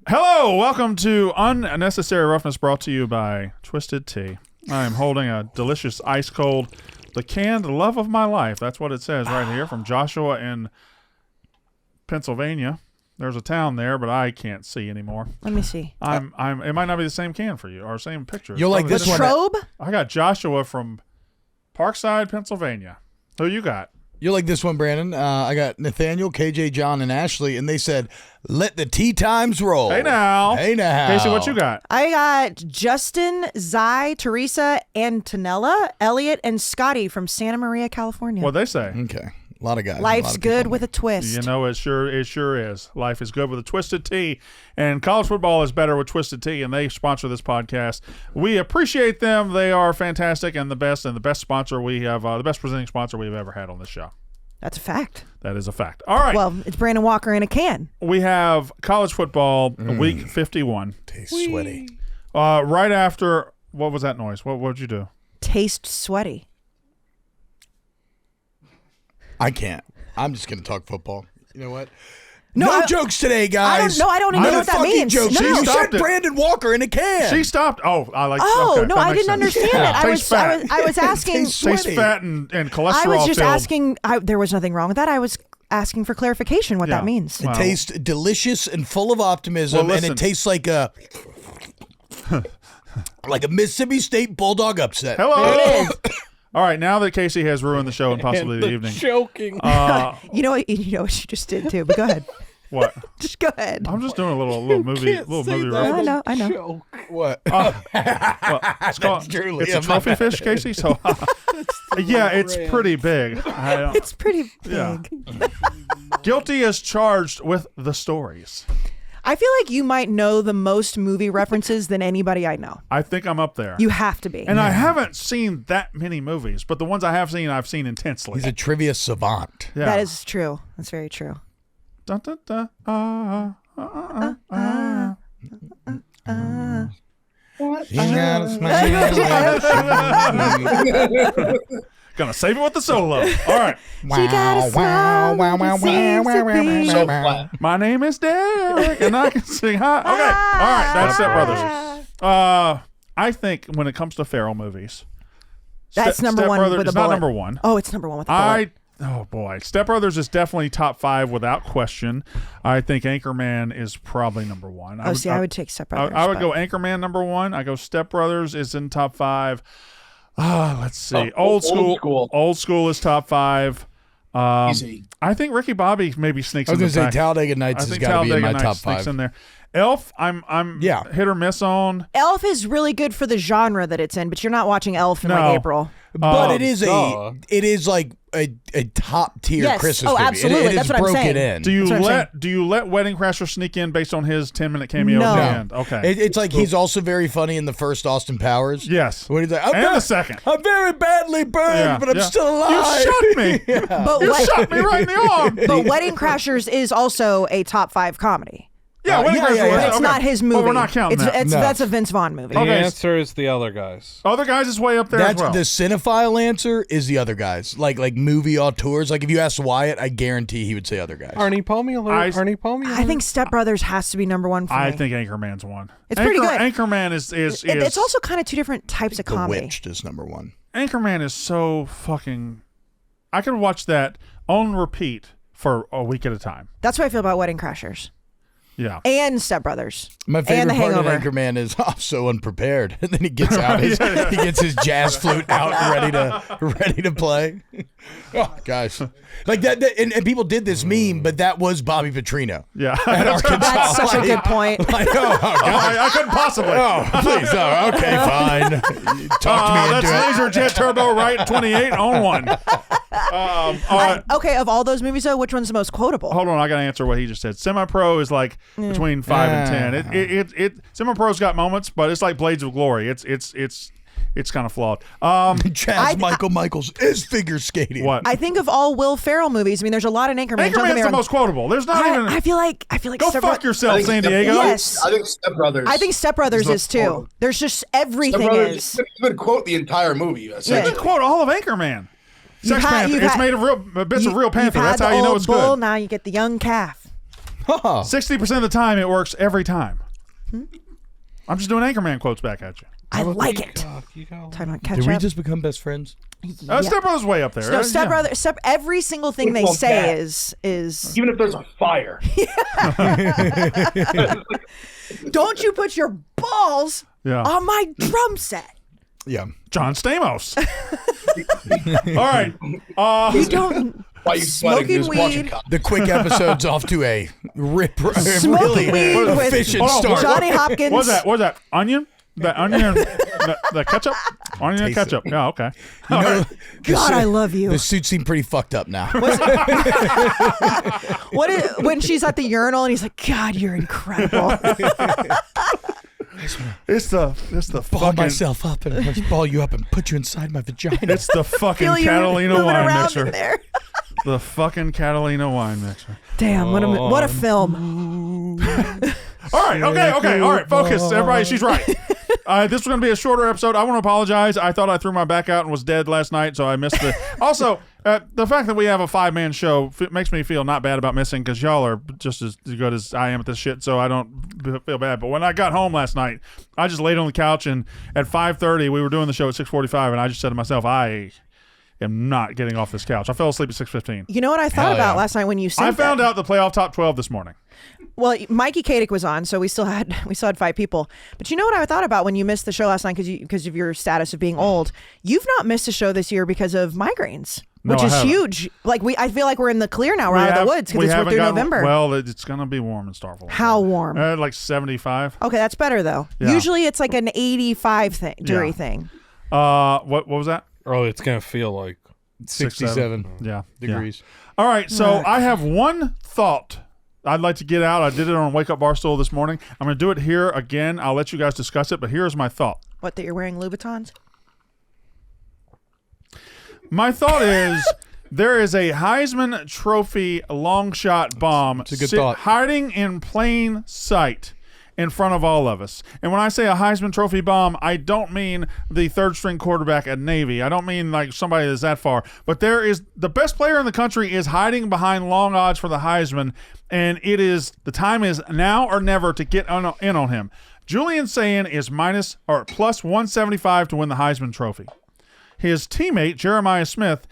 Hello, welcome to Unnecessary Roughness, brought to you by Twisted Tea. I am holding a delicious ice cold, the canned love of my life. That's what it says right here from Joshua in Pennsylvania. There's a town there, but I can't see anymore. Let me see. It might not be the same can for you or same picture. You'll like this one. Strobe? I got Joshua from Parkside, Pennsylvania. Who you got? You'll like this one, Brandon. I got Nathaniel, KJ, John, and Ashley, and they said, "Let the tea times roll." Hey now. Hey now. Kayce, what you got? I got Justin, Zai, Teresa, Antonella, Elliot, and Scotty from Santa Maria, California. What'd they say? Okay. A lot of guys. Life's good with a twist. You know, it sure is. Life is good with a Twisted Tea, and college football is better with Twisted Tea, and they sponsor this podcast. We appreciate them. They are fantastic and the best sponsor we have, the best presenting sponsor we've ever had on this show. That's a fact. That is a fact. All right. Well, it's Brandon Walker in a can. We have college football, week 51. Tastes sweaty. Right after, what was that noise? What would you do? Taste sweaty. I can't. I'm just going to talk football. You know what? No, jokes today, guys. I don't even know what that fucking means. Jokes. No. You said Stopped it. Brandon Walker in a can. She stopped. Oh, I like. Oh, okay, no, that I makes didn't sense. understand Yeah. it. Tastes fat. I was asking. Tastes sweaty. Tastes fat and cholesterol. I was just filled. asking. There was nothing wrong with that. I was asking for clarification what Yeah. that means. It tastes delicious and full of optimism, Well, and it tastes like a Mississippi State Bulldog upset. Hello. All right, now that Kayce has ruined the show and possibly the evening. Choking. You know what you just did too. But go ahead. What? Just go ahead. I'm just doing a little movie reference. I know. Joke. What? It's called, truly it's a trophy fish, Kayce. So, yeah, it's pretty big. It's pretty big. Yeah. Guilty as charged with the stories. I feel like you might know the most movie references than anybody I know. I think I'm up there. You have to be. And I haven't seen that many movies, but the ones I have seen, I've seen intensely. He's a trivia savant. Yeah. That is true. That's very true. Dun, dun, dun, Gonna save it with the solo. All right. She got a smile when she seems to be. My name is Derek, and I can sing high. Okay. All right. That's Step Brothers. I think when it comes to Ferrell movies, That's number Step one Brothers with a is bullet. not number one. Oh, it's number one with a bullet. Oh boy, Step Brothers is definitely top 5 without question. I think Anchorman is probably number 1. I would take Step Brothers. I would go Anchorman number 1. I go Step Brothers is in top 5. Let's see. Old School is top 5. Easy. I think Ricky Bobby maybe sneaks I was in going the to say back. Talladega Nights has got to be in my top sneaks 5. in there. Elf, I'm hit or miss on. Elf is really good for the genre that it's in, but you're not watching Elf in like April. But it is like a top tier Christmas movie. Absolutely. It That's is what I'm broken saying. in. Do you let Wedding Crashers sneak in based on his 10-minute cameo No. at the end? Okay. It's like he's also very funny in the first Austin Powers. Yes. When he's like, And the second. I'm very badly burned, but I'm still alive. You shot me. But You shot me right in the arm. But Wedding Crashers is also a top 5 comedy. Yeah, Wedding Crashers. yeah. It's not his movie. But we're not counting that. No. That's a Vince Vaughn movie. The Okay. answer is the other guys. Other guys is way up there That's as well. the cinephile answer is the other guys. Like movie auteurs. Like if you asked Wyatt, I guarantee he would say other guys. Arnie Palmy alert. Arnie Palmy alert. I think Step Brothers has to be number 1 for me. I think Anchorman's 1. It's pretty good. Anchorman is It's also kind of two different types of The comedy. Witched is number 1. Anchorman is so fucking. I could watch that on repeat for a week at a time. That's what I feel about Wedding Crashers. Yeah. And Step Brothers. My favorite and The part Hangover. of Anchorman is so unprepared, and then he gets out he gets his jazz flute out and ready to play. Oh, guys, like that and people did this meme, but that was Bobby Petrino. Yeah. At Arkansas. That's such a good point. Like, oh, God. I couldn't possibly. Oh, please. Oh, okay, fine. Talk to me into That's it. LaserJet Turbo Right 28 on 1. All right. Okay, of all those movies, though, which one's the most quotable? Hold on, I gotta answer what he just said. Semi-pro is like between 5 and 10. It Semi-pro's got moments, but it's like Blades of Glory. It's kind of flawed. Michaels is figure skating. What? I think of all Will Ferrell movies. I mean, there's a lot in Anchorman. Don't get me Anchorman's the wrong. most quotable. There's not even. I feel like Go Step fuck yourself, San Diego. Yes. I think Step Brothers. I think Step Brothers is too. quotable. There's just Step everything Brothers, is. you could quote the entire movie. You Essentially. could quote all of Anchorman. Sex Panther. It's made of bits of real panther. You've had That's how the you know old it's bull, good. now you get the young calf. Huh. 60% of the time, it works every time. I'm just doing Anchorman quotes back at you. I like it. Time on catch Did we up. just become best friends? Step Brother's way up there. No, Step Brother. Every single thing they Well, say that- is. Even if there's a fire. Don't you put your balls Yeah. on my drum set. Yeah. John Stamos. All right. You don't. Why you sweating? Smoking Just watching weed. The quick episode's off to a Smoking weed with efficient Hold on, start. Johnny Hopkins. What's that? What's that? Onion? The onion? the ketchup? Onion and Taste it. ketchup. Yeah, okay. You know, God, I love you. The suit seemed pretty fucked up now. When she's at the urinal and he's like, God, you're incredible. It's the Ball fucking myself up and just ball you up and put you inside my vagina. it's the fucking Feel you Catalina moving wine around mixer. in there. The fucking Catalina wine mixer. Damn, what a film. All right, okay, all right, focus, everybody. She's right. This was going to be a shorter episode. I want to apologize. I thought I threw my back out and was dead last night, so I missed it. Also, the fact that we have a 5-man show makes me feel not bad about missing because y'all are just as good as I am at this shit, so I don't feel bad. But when I got home last night, I just laid on the couch, and at 5:30, we were doing the show at 6:45, and I just said to myself, I am not getting off this couch. I fell asleep at 6:15. You know what I thought Hell about yeah. last night when you sent I found that? out the playoff top 12 this morning. Well, Mikey Kadick was on, so we still had 5 people. But you know what I thought about when you missed the show last night because of your status of being old? You've not missed a show this year because of migraines, No, which I is haven't. huge. Like I feel like we're in the clear now. We're out of the woods because we're haven't through gotten- November. Well, it's going to be warm in Starkville. How warm? Like 75. Okay, that's better though. Yeah. Usually it's like an 85 degree Yeah. thing. What was that? Oh, it's gonna feel like 67 Yeah. degrees. Yeah. All right, so I have one thought I'd like to get out. I did it on Wake Up Barstool this morning. I'm going to do it here again. I'll let you guys discuss it, but here's my thought. What, that you're wearing Louboutins? My thought is there is a Heisman Trophy long shot bomb a good thought. hiding in plain sight in front of all of us. And when I say a Heisman Trophy bomb, I don't mean the third-string quarterback at Navy. I don't mean like somebody that's that far. But there is the best player in the country is hiding behind long odds for the Heisman, and it is the time is now or never to get in on him. Julian Sayin is plus 175 to win the Heisman Trophy. His teammate, Jeremiah Smith,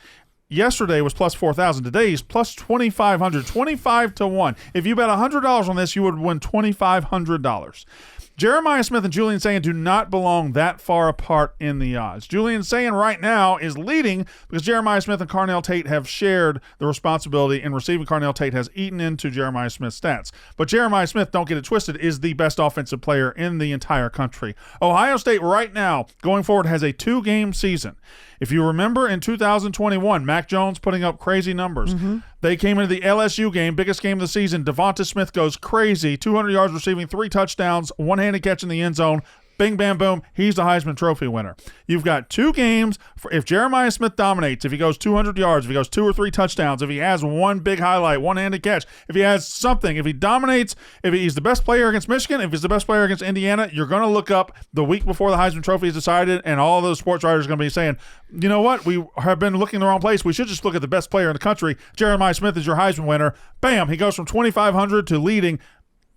yesterday was plus 4,000. Today he's plus 2,500, 25 to 1. If you bet $100 on this, you would win $2,500. Jeremiah Smith and Julian Sayin do not belong that far apart in the odds. Julian Sayin right now is leading because Jeremiah Smith and Carnell Tate have shared the responsibility in receiving. Carnell Tate has eaten into Jeremiah Smith's stats. But Jeremiah Smith, don't get it twisted, is the best offensive player in the entire country. Ohio State right now, going forward, has a 2-game season. If you remember in 2021, Mac Jones putting up crazy numbers. They came into the LSU game, biggest game of the season. Devonta Smith goes crazy, 200 yards receiving, 3 touchdowns, one-handed catch in the end zone. Bing, bam, boom. He's the Heisman Trophy winner. You've got 2 games. If Jeremiah Smith dominates, if he goes 200 yards, if he goes 2 or 3 touchdowns, if he has one big highlight, one-handed catch, if he has something, if he dominates, if he's the best player against Michigan, if he's the best player against Indiana, you're going to look up the week before the Heisman Trophy is decided, and all those sports writers are going to be saying, you know what? We have been looking in the wrong place. We should just look at the best player in the country. Jeremiah Smith is your Heisman winner. Bam! He goes from 2,500 to leading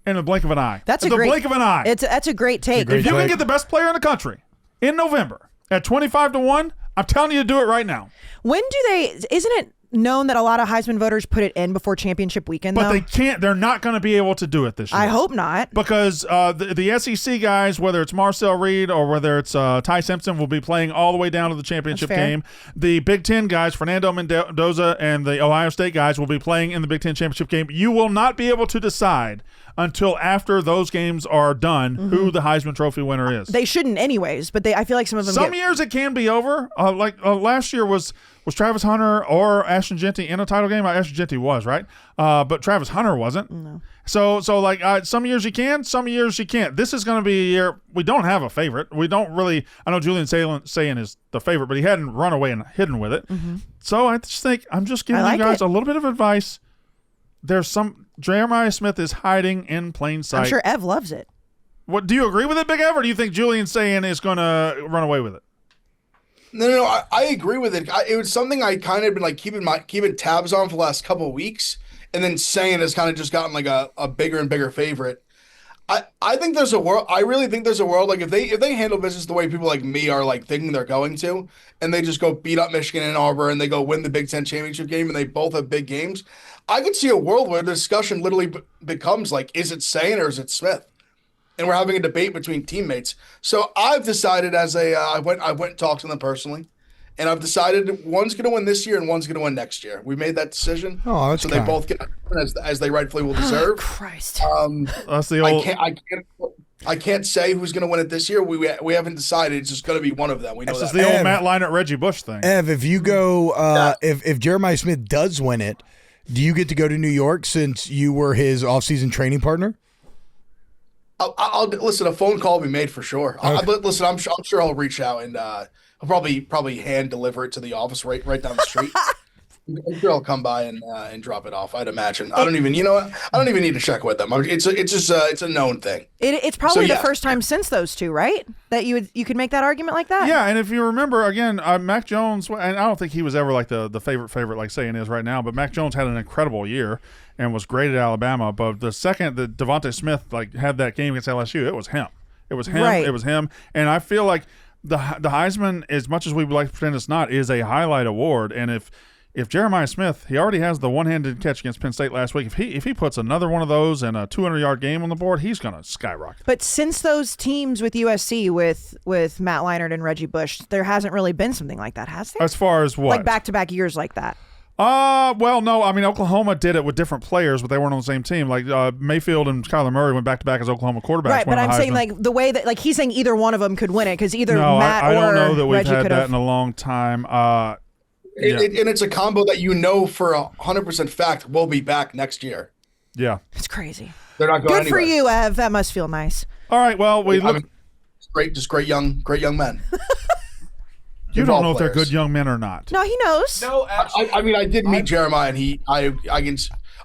in the blink of an eye. That's in a the great, blink of an eye. That's a great take. If you can get the best player in the country in November at 25 to 1, I'm telling you to do it right now. When do they? Isn't it known that a lot of Heisman voters put it in before championship weekend? But though? they can't. They're not going to be able to do it this year. I hope not. Because the SEC guys, whether it's Marcel Reed or whether it's Ty Simpson, will be playing all the way down to the championship That's fair. game. The Big Ten guys, Fernando Mendoza and the Ohio State guys, will be playing in the Big Ten championship game. You will not be able to decide until after those games are done who the Heisman Trophy winner is. They shouldn't anyways, but I feel like some of them Some years it can be over. Last year was Travis Hunter or Ashton Jeanty in a title game? Ashton Jeanty was, right? But Travis Hunter wasn't. No. So some years you can, some years you can't. This is going to be a year we don't have a favorite. We don't really. I know Julian Sayin is the favorite, but he hadn't run away and hidden with it. So I just think I'm just giving you guys a little bit of advice. There's Jeremiah Smith is hiding in plain sight. I'm sure Ev loves it. What do you agree with it, Big Ev, or do you think Julian Sayin is going to run away with it? No, I agree with it. It was something I kind of been like keeping tabs on for the last couple of weeks, and then Sayan has kind of just gotten like a bigger and bigger favorite. I think there's a world. I really think there's a world like if they handle business the way people like me are like thinking they're going to, and they just go beat up Michigan and Auburn, and they go win the Big Ten championship game, and they both have big games. I could see a world where the discussion literally becomes like, is it Sayan or is it Smith? And we're having a debate between teammates. So I've decided I went and talked to them personally, and I've decided one's going to win this year and one's going to win next year. We made that decision. Oh, that's so kind. they both get as they rightfully will deserve. Christ. That's the old. I can't say who's going to win it this year. We haven't decided. It's just going to be one of them. We know This that. is the old Matt Leinart, Reggie Bush thing. Ev, if you go, if Jeremiah Smith does win it, do you get to go to New York since you were his off-season training partner? I'll listen. A phone call will be made for sure. Okay. Listen, I'm sure I'll reach out and I'll probably hand deliver it to the office right down the street. I'm sure I'll come by and drop it off. I'd imagine. I don't even need to check with them. It's a known thing. It's probably the first time since those two, right? That you could make that argument like that. Yeah, and if you remember, again, Mac Jones, and I don't think he was ever like the favorite like Sayan is right now, but Mac Jones had an incredible year and was great at Alabama. But the second that Devontae Smith like had that game against LSU, it was him. It was him. Right. It was him. And I feel like the Heisman, as much as we would like to pretend it's not, is a highlight award. And if Jeremiah Smith, he already has the one-handed catch against Penn State last week. If he puts another one of those and a 200-yard game on the board, he's going to skyrocket. But since those teams with USC with Matt Leinart and Reggie Bush, there hasn't really been something like that, has there? As far as what? Like back-to-back years like that. Well, no. I mean, Oklahoma did it with different players, but they weren't on the same team. Like Mayfield and Kyler Murray went back-to-back as Oklahoma quarterbacks. Right, but I'm saying Heisman. like the way that like he's saying either one of them could win it because either Matt I or don't know that we've Reggie had could that have. in a long time. And it's a combo that for 100% fact will be back next year. Yeah. It's crazy. They're not going Good for anywhere. you, Ev. That must feel nice. All right. Well, Great young men. You don't know if they're good young men or not. No, he knows. No, actually, I mean, I did meet Jeremiah, and I can.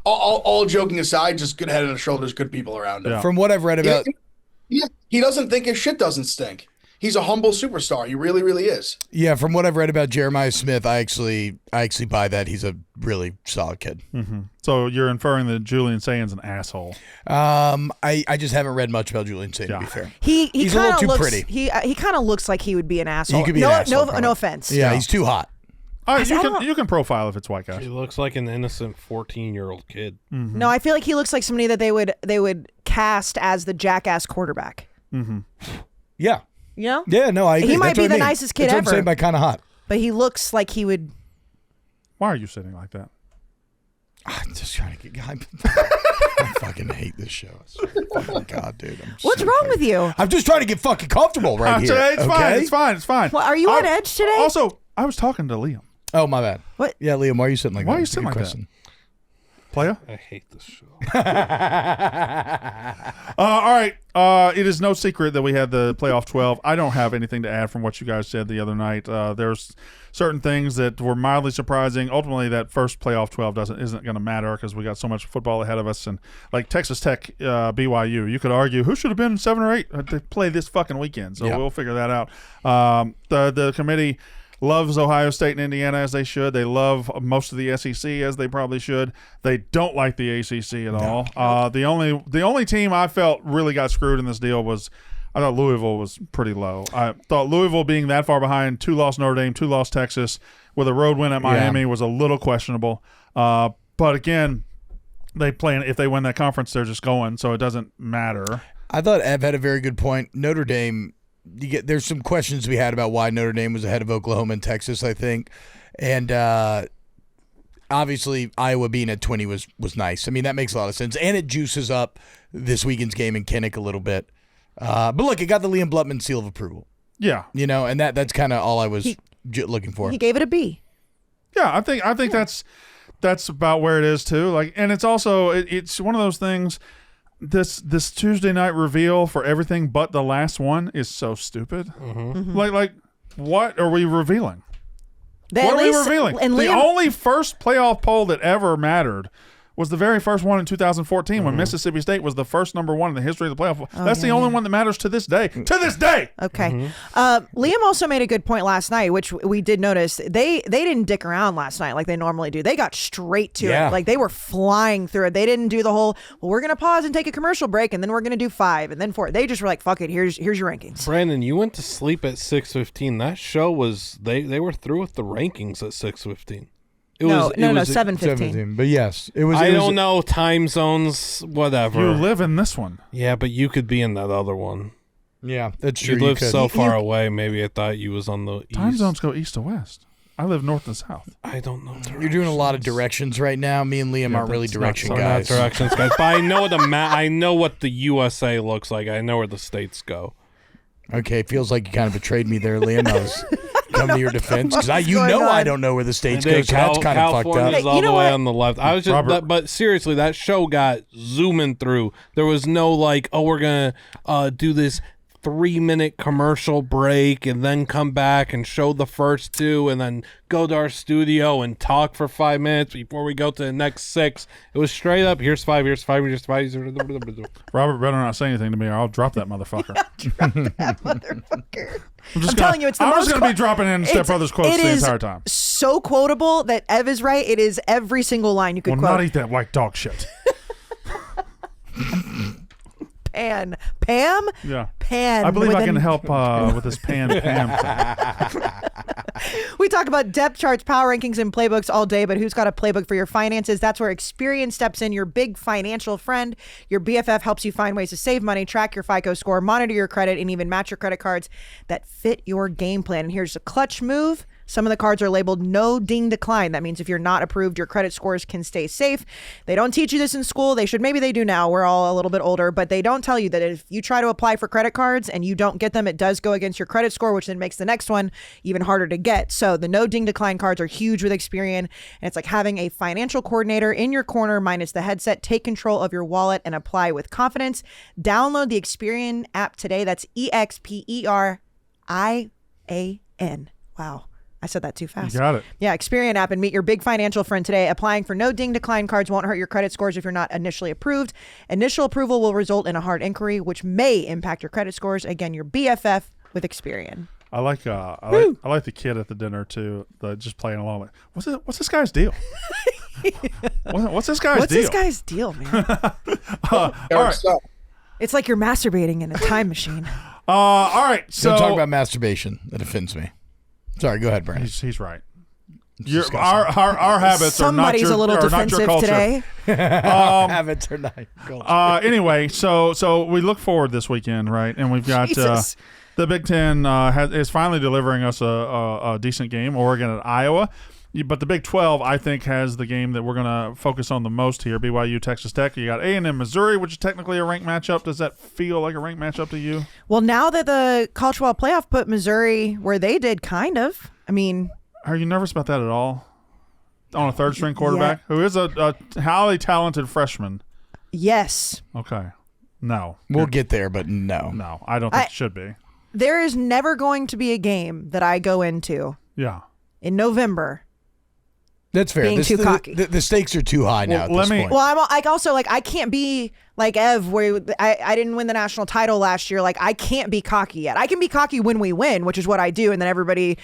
All joking aside, just good head and shoulders, good people around him. Yeah. from what I've read about, He doesn't think his shit doesn't stink. He's a humble superstar. He really, really is. yeah, from what I've read about Jeremiah Smith, I actually buy that he's a really solid kid. Mm-hmm. So you're inferring that Julian Sayan's an asshole. I just haven't read much about Julian Sayan, to be fair. He's a little too looks, pretty. He kind of looks like he would be an asshole. He could be an asshole, No probably. offense. Yeah, he's too hot. You can profile if it's white guys. He looks like an innocent 14-year-old kid. Mm-hmm. No, I feel like he looks like somebody that they would cast as the jackass quarterback. Mm-hmm. Yeah. You know? Yeah, no, I agree. He might That's be what I the mean. nicest kid That's what ever. I'm saying by kind of hot. But he looks like he would. Why are you sitting like that? I'm just trying to get. I fucking hate this show. Oh my god, dude! What's wrong with you? I'm just trying to get fucking comfortable right here. It's fine. It's fine. Well, are you on edge today? Also, I was talking to Liam. Oh my bad. What? Yeah, Liam, why are you sitting like that? Why are you That's a sitting good like that? Playa? I hate this show. All right. It is no secret that we had the playoff 12. I don't have anything to add from what you guys said the other night. There's certain things that were mildly surprising. Ultimately, that first playoff 12 isn't going to matter because we got so much football ahead of us. And like Texas Tech, BYU, you could argue who should have been 7 or 8 to play this fucking weekend. So we'll figure that out. The committee loves Ohio State and Indiana as they should. They love most of the SEC as they probably should. They don't like the ACC at all. The only team I felt really got screwed in this deal was I thought Louisville was pretty low. I thought Louisville being that far behind, 2-loss Notre Dame, 2-loss Texas, with a road win at Miami was a little questionable. But again, if they win that conference, they're just going, so it doesn't matter. I thought Ev had a very good point. Notre Dame. There's some questions we had about why Notre Dame was ahead of Oklahoma and Texas, I think. And obviously Iowa being at 20 was nice. I mean, that makes a lot of sense. And it juices up this weekend's game in Kinnick a little bit. But look, it got the Liam Blutman seal of approval. Yeah. You know, and that's kind of all I was looking for. He gave it a B. Yeah, I think that's about where it is too. Like, and it's also it's one of those things. This Tuesday night reveal for everything but the last one is so stupid. Mm-hmm. Like what are we revealing? What are we revealing? And the only first playoff poll that ever mattered was the very first one in 2014 when Mississippi State was the first number one in the history of the playoff. That's the only one that matters to this day. To this day. Okay. Liam also made a good point last night, which we did notice. They didn't dick around last night like they normally do. They got straight to it. Like they were flying through it. They didn't do the whole, well, we're going to pause and take a commercial break and then we're going to do 5 and then 4. They just were like, fuck it, here's your rankings. Brandon, you went to sleep at 6:15. That show was they were through with the rankings at 6:15. No, 7:15. But yes, it was. I don't know time zones, whatever. You live in this one. Yeah, but you could be in that other one. Yeah, that's true. You live could. so far away. Maybe I thought you was on the east. Time zones go east to west. I live north and south. I don't know. You're doing a lot of directions right now. Me and Liam aren't really direction We're guys. not directions guys. But I know I know what the USA looks like. I know where the states go. Okay, it feels like you kind of betrayed me there, Liam. I was coming to your defense because I don't know where the states go. So that's kind of fucked up. California's all the way on the left. I was just, but seriously, that show got zooming through. There was no like, oh, we're gonna do this 3-minute commercial break and then come back and show the first 2 and then go to our studio and talk for 5 minutes before we go to the next 6. It was straight up, here's 5, here's 5, here's 5. Robert better not say anything to me or I'll drop that motherfucker. Drop that motherfucker. I'm telling you, it's the I was most going to be dropping in Step Brothers quotes the entire time. It is so quotable that Ev is right. It is every single line you could quote. Not eat that white dog shit. Pam? Yeah. Pan. I believe I can help with this Pam thing. We talk about depth charts, power rankings, and playbooks all day, but who's got a playbook for your finances? That's where Experian steps in, your big financial friend. Your BFF helps you find ways to save money, track your FICO score, monitor your credit, and even match your credit cards that fit your game plan. And here's a clutch move. Some of the cards are labeled no ding decline. That means if you're not approved, your credit scores can stay safe. They don't teach you this in school. They should. Maybe they do now. We're all a little bit older, but they don't tell you that if you try to apply for credit cards and you don't get them, it does go against your credit score, which then makes the next one even harder to get. So the no ding decline cards are huge with Experian. And it's like having a financial coordinator in your corner minus the headset. Take control of your wallet and apply with confidence. Download the Experian app today. That's EXPERIAN. Wow. I said that too fast. You got it. Yeah, Experian app and meet your big financial friend today. Applying for no ding decline cards won't hurt your credit scores if you're not initially approved. Initial approval will result in a hard inquiry, which may impact your credit scores. Again, your BFF with Experian. I like the kid at the dinner too, just playing along with. What's this guy's deal? What's this guy's deal? What's this guy's deal, man? All right. It's like you're masturbating in a time machine. All right. So don't talk about masturbation. That offends me. Sorry, go ahead, Brandon. He's right. Our habits Somebody's are a little not your defensive culture. today. Habits are not culture. Anyway, so we look forward this weekend, right? And we've got the Big Ten is finally delivering us a decent game. Oregon at Iowa. But the Big 12, I think, has the game that we're going to focus on the most here. BYU, Texas Tech. You got A&M, Missouri, which is technically a ranked matchup. Does that feel like a ranked matchup to you? Well, now that the College Football Playoff put Missouri where they did, kind of. I mean, are you nervous about that at all? On a third-string quarterback who is a highly talented freshman. Yes. Okay. No. We'll get there, but no. No, I don't think it should be. There is never going to be a game that I go into in November. That's fair. Being too cocky. The stakes are too high now at this point. Well, I'm also like, I can't be like Ev, where I didn't win the national title last year. Like, I can't be cocky yet. I can be cocky when we win, which is what I do, and then everybody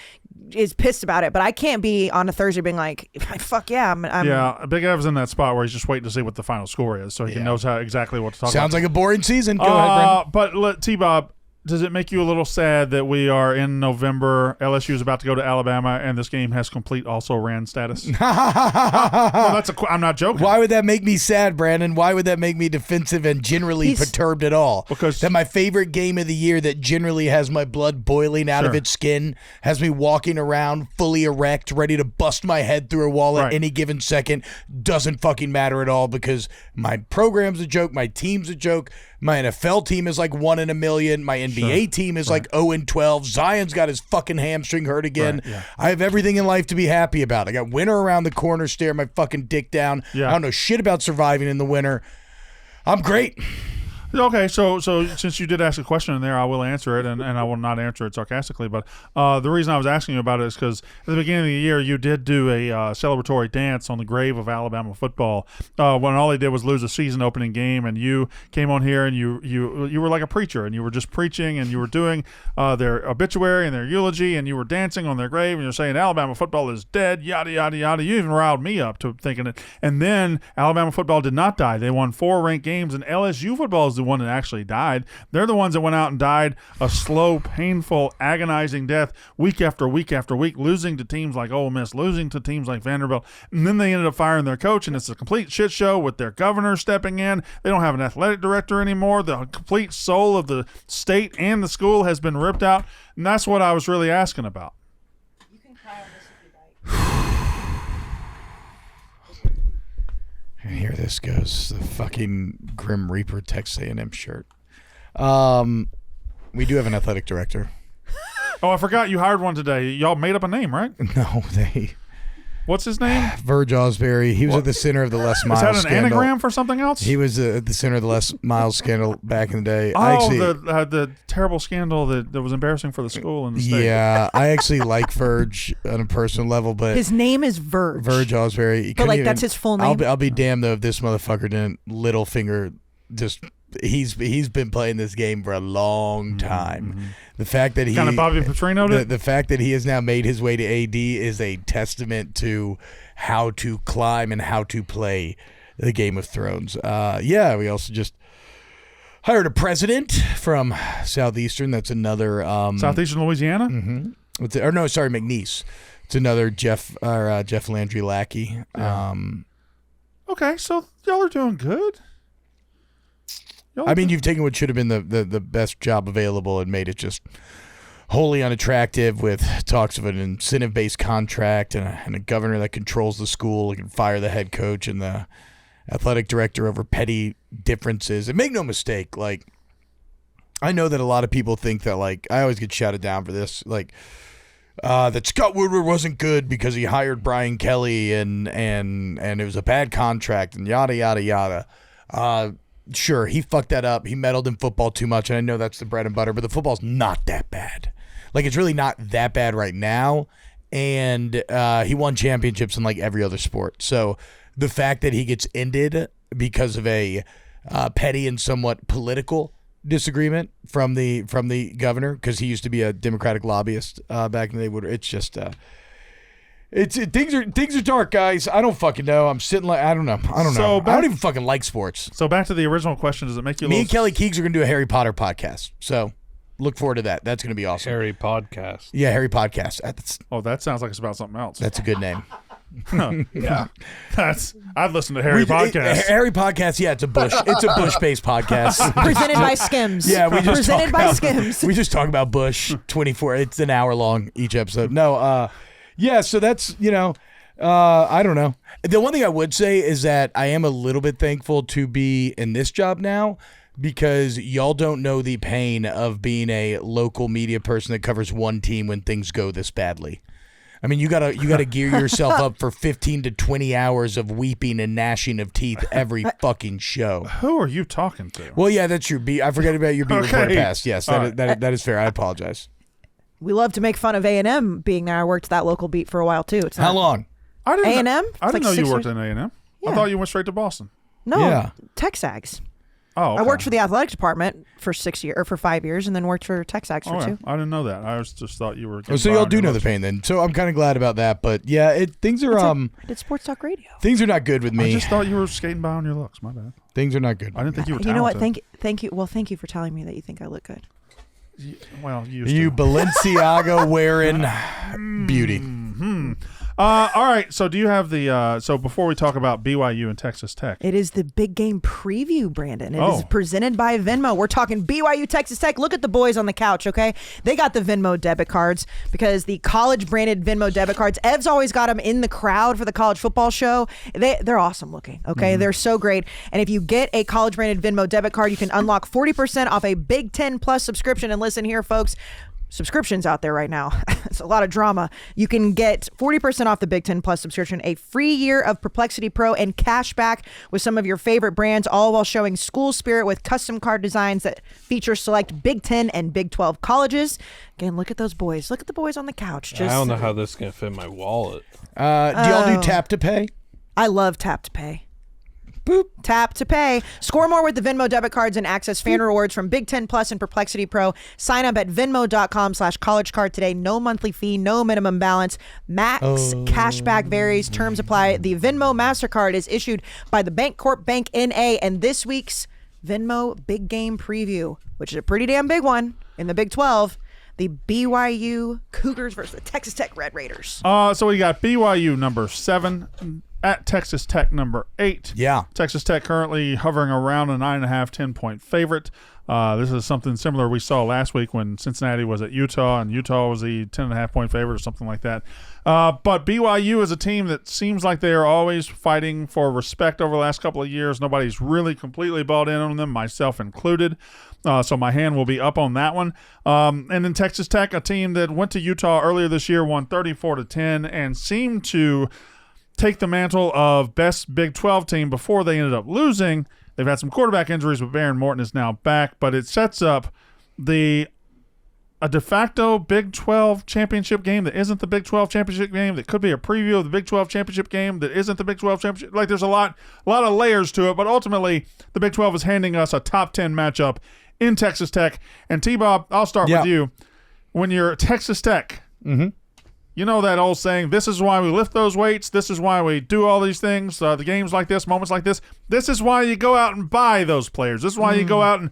is pissed about it. But I can't be on a Thursday being like, fuck yeah. I'm Big Ev's in that spot where he's just waiting to see what the final score is so he knows exactly what to talk about. Sounds like a boring season. Go ahead, Brandon. But T-Bob, does it make you a little sad that we are in November, LSU is about to go to Alabama, and this game has complete also-ran status? I'm not joking. Why would that make me sad, Brandon? Why would that make me defensive and generally perturbed at all? Because that my favorite game of the year that generally has my blood boiling out of its skin, has me walking around fully erect, ready to bust my head through a wall at any given second, doesn't fucking matter at all because my program's a joke, my team's a joke, my NFL team is like 1 in a million. My NBA team is like 0-12. Zion's got his fucking hamstring hurt again. I have everything in life to be happy about. I got winter around the corner, stare my fucking dick down. I don't know shit about surviving in the winter. I'm great. Okay, so since you did ask a question in there, I will answer it, and I will not answer it sarcastically. But the reason I was asking you about it is because at the beginning of the year, you did do a celebratory dance on the grave of Alabama football when all they did was lose a season opening game, and you came on here and you were like a preacher, and you were just preaching, and you were doing their obituary and their eulogy, and you were dancing on their grave, and you're saying Alabama football is dead, yada yada yada. You even riled me up to thinking it. And then Alabama football did not die. They won 4 ranked games, and LSU football is the one that actually died. They're the ones that went out and died a slow, painful, agonizing death week after week after week, losing to teams like Ole Miss, losing to teams like Vanderbilt, and then they ended up firing their coach, and it's a complete shit show with their governor stepping in. They don't have an athletic director anymore. The complete soul of the state and the school has been ripped out, and that's what I was really asking about. You can cry on this if you like. And here this goes, the fucking Grim Reaper Texas A&M shirt. We do have an athletic director. Oh, I forgot you hired one today. Y'all made up a name, right? No, they... What's his name? Verge Osbury. He was at the center of the Les Miles scandal. Is that an anagram for something else? He was at the center of the Les Miles scandal back in the day. The terrible scandal that was embarrassing for the school and the state. Yeah, I actually like Verge on a personal level, but his name is Verge. Verge Osbury. But like that's his full name. I'll be damned though if this motherfucker didn't little finger just. He's been playing this game for a long time. Mm-hmm. The fact that he kind of Bobby Petrino'd it. The fact that he has now made his way to AD is a testament to how to climb and how to play the Game of Thrones. We also just hired a president from Southeastern. That's another Southeastern Louisiana. Mm-hmm. McNeese. It's another Jeff Landry lackey. Yeah. Okay, so y'all are doing good. I mean, you've taken what should have been the best job available and made it just wholly unattractive with talks of an incentive-based contract and a governor that controls the school and can fire the head coach and the athletic director over petty differences. And make no mistake, like, I know that a lot of people think that, like, I always get shouted down for this, like, that Scott Woodward wasn't good because he hired Brian Kelly and it was a bad contract and yada, yada, yada. Sure, he fucked that up. He meddled in football too much, and I know that's the bread and butter, but the football's not that bad. Like, it's really not that bad right now, and he won championships in, like, every other sport. So the fact that he gets ended because of a petty and somewhat political disagreement from the governor, because he used to be a Democratic lobbyist back in the day, it's just... Things are dark, guys. I don't fucking know. I'm sitting like I don't know. I don't even fucking like sports. So back to the original question: does it make you? Me and Kelly Keegs are gonna do a Harry Potter podcast. So look forward to that. That's gonna be awesome. Harry Podcast. Yeah, Harry Podcast. That sounds like it's about something else. That's a good name. Yeah, I'd listen to Harry Podcast. Harry Podcast. Yeah, it's a Bush-based podcast. Presented by Skims. Yeah, we just presented by Skims. We just talk about Bush 24. It's an hour long each episode. No. Yeah, so that's, I don't know. The one thing I would say is that I am a little bit thankful to be in this job now because y'all don't know the pain of being a local media person that covers one team when things go this badly. I mean, you gotta gear yourself up for 15 to 20 hours of weeping and gnashing of teeth every fucking show. Who are you talking to? Well, yeah, that's your beat. I forgot about your beat report pass. Yes, that is fair. I apologize. We love to make fun of A&M being there. I worked that local beat for a while, too. How long? A&M? I didn't know you worked in A&M. Yeah. I thought you went straight to Boston. No, Texags. Oh, okay. I worked for the athletic department for 5 years and then worked for Texags for 2. I didn't know that. I just thought you were... so y'all do know the pain then. So I'm kind of glad about that. But yeah, things are... I did Sports Talk Radio. Things are not good with me. I just thought you were skating by on your looks. My bad. Things are not good. I didn't think you were talented. You know what? Thank you. Well, thank you for telling me that you think I look good. Well, you Balenciaga wearing beauty. Mm-hmm. All right. So do you have the? So before we talk about BYU and Texas Tech, it is the big game preview, Brandon. It is presented by Venmo. We're talking BYU, Texas Tech. Look at the boys on the couch. Okay, they got the Venmo debit cards because the college branded Venmo debit cards. Ev's always got them in the crowd for the college football show. They're awesome looking. Okay, they're so great. And if you get a college branded Venmo debit card, you can unlock 40% off a Big Ten Plus subscription. And listen here, folks. subscriptions out there right now. It's a lot of drama. You can get 40% off the Big Ten Plus subscription, a free year of Perplexity Pro, and cash back with some of your favorite brands, all while showing school spirit with custom card designs that feature select Big Ten and Big 12 colleges. Again, look at those boys. Look at the boys on the couch. I don't know how this is going to fit in my wallet. Do y'all do tap to pay? I love tap to pay. Boop. Tap to pay. Score more with the Venmo debit cards and access fan rewards from Big Ten Plus and Perplexity Pro. Sign up at venmo.com/collegecard today. No monthly fee, no minimum balance. Max cashback varies. Terms apply. The Venmo MasterCard is issued by the Bancorp Bank N.A. And this week's Venmo Big Game Preview, which is a pretty damn big one in the Big 12, the BYU Cougars versus the Texas Tech Red Raiders. So we got BYU number 7 at Texas Tech number 8. Yeah. Texas Tech currently hovering around a 9.5, 10-point favorite. This is something similar we saw last week when Cincinnati was at Utah, and Utah was the 10.5-point favorite or something like that. But BYU is a team that seems like they are always fighting for respect over the last couple of years. Nobody's really completely bought in on them, myself included. So my hand will be up on that one. And then Texas Tech, a team that went to Utah earlier this year, won 34-10, and seemed to take the mantle of best Big 12 team before they ended up losing. They've had some quarterback injuries, but Baron Morton is now back. But it sets up a de facto Big 12 championship game that isn't the Big 12 championship game, that could be a preview of the Big 12 championship game that isn't the Big 12 championship. Like, there's a lot of layers to it, but ultimately the Big 12 is handing us a top 10 matchup in Texas Tech. And T-Bob, I'll start with you. When you're Texas Tech, you know that old saying, this is why we lift those weights, this is why we do all these things, the games like this, moments like this. This is why you go out and buy those players. This is why you go out and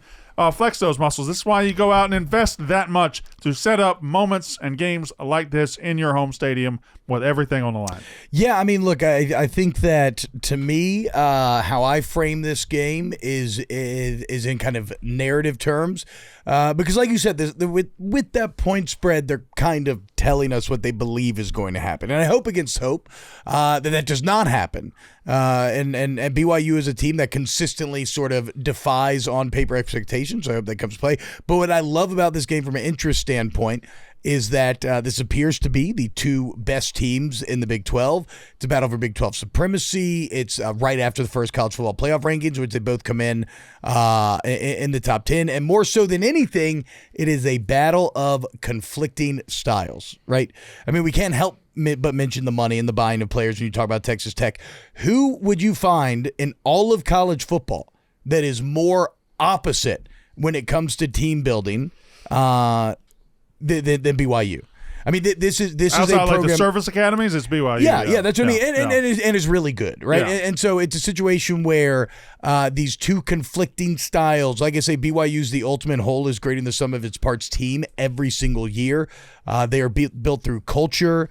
flex those muscles. This is why you go out and invest that much to set up moments and games like this in your home stadium with everything on the line. Yeah, I mean, look, I think that to me, how I frame this game is in kind of narrative terms. Because like you said, with that point spread, they're kind of telling us what they believe is going to happen. And I hope against hope that does not happen. And BYU is a team that consistently sort of defies on paper expectations. So I hope that comes to play. But what I love about this game from an interest standpoint is that this appears to be the two best teams in the Big 12. It's a battle for Big 12 supremacy. It's right after the first college football playoff rankings, which they both come in the top 10. And more so than anything, it is a battle of conflicting styles, right? I mean, we can't help but mention the money and the buying of players when you talk about Texas Tech. Who would you find in all of college football that is more opposite when it comes to team building than BYU? I mean, this is a program. Like the service academies, it's BYU. Yeah, that's what I mean, and it's really good, right? Yeah. And so it's a situation where these two conflicting styles, like I say, BYU's the ultimate whole is greater than the sum of its parts team every single year. They are built through culture,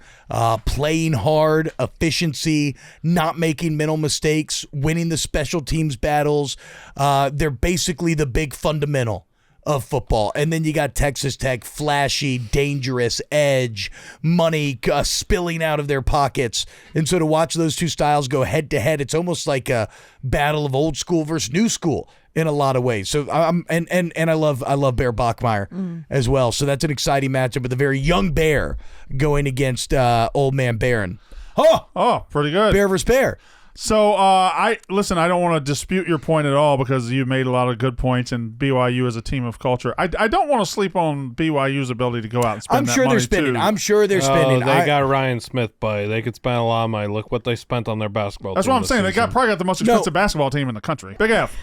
playing hard, efficiency, not making mental mistakes, winning the special teams battles. They're basically the big fundamental of football. And then you got Texas Tech, flashy, dangerous, edge, money spilling out of their pockets. And so to watch those two styles go head to head, it's almost like a battle of old school versus new school in a lot of ways. So and I love Bear Bachmeier as well. So that's an exciting matchup with a very young Bear going against old man Barron. Oh, pretty good. Bear versus Bear. So, I don't want to dispute your point at all because you made a lot of good points, and BYU is a team of culture. I don't want to sleep on BYU's ability to go out and spend that money, I'm sure they're spending. They got Ryan Smith buddy. They could spend a lot of money. Look what they spent on their basketball team. That's what I'm saying. They probably got the most expensive basketball team in the country. Big F.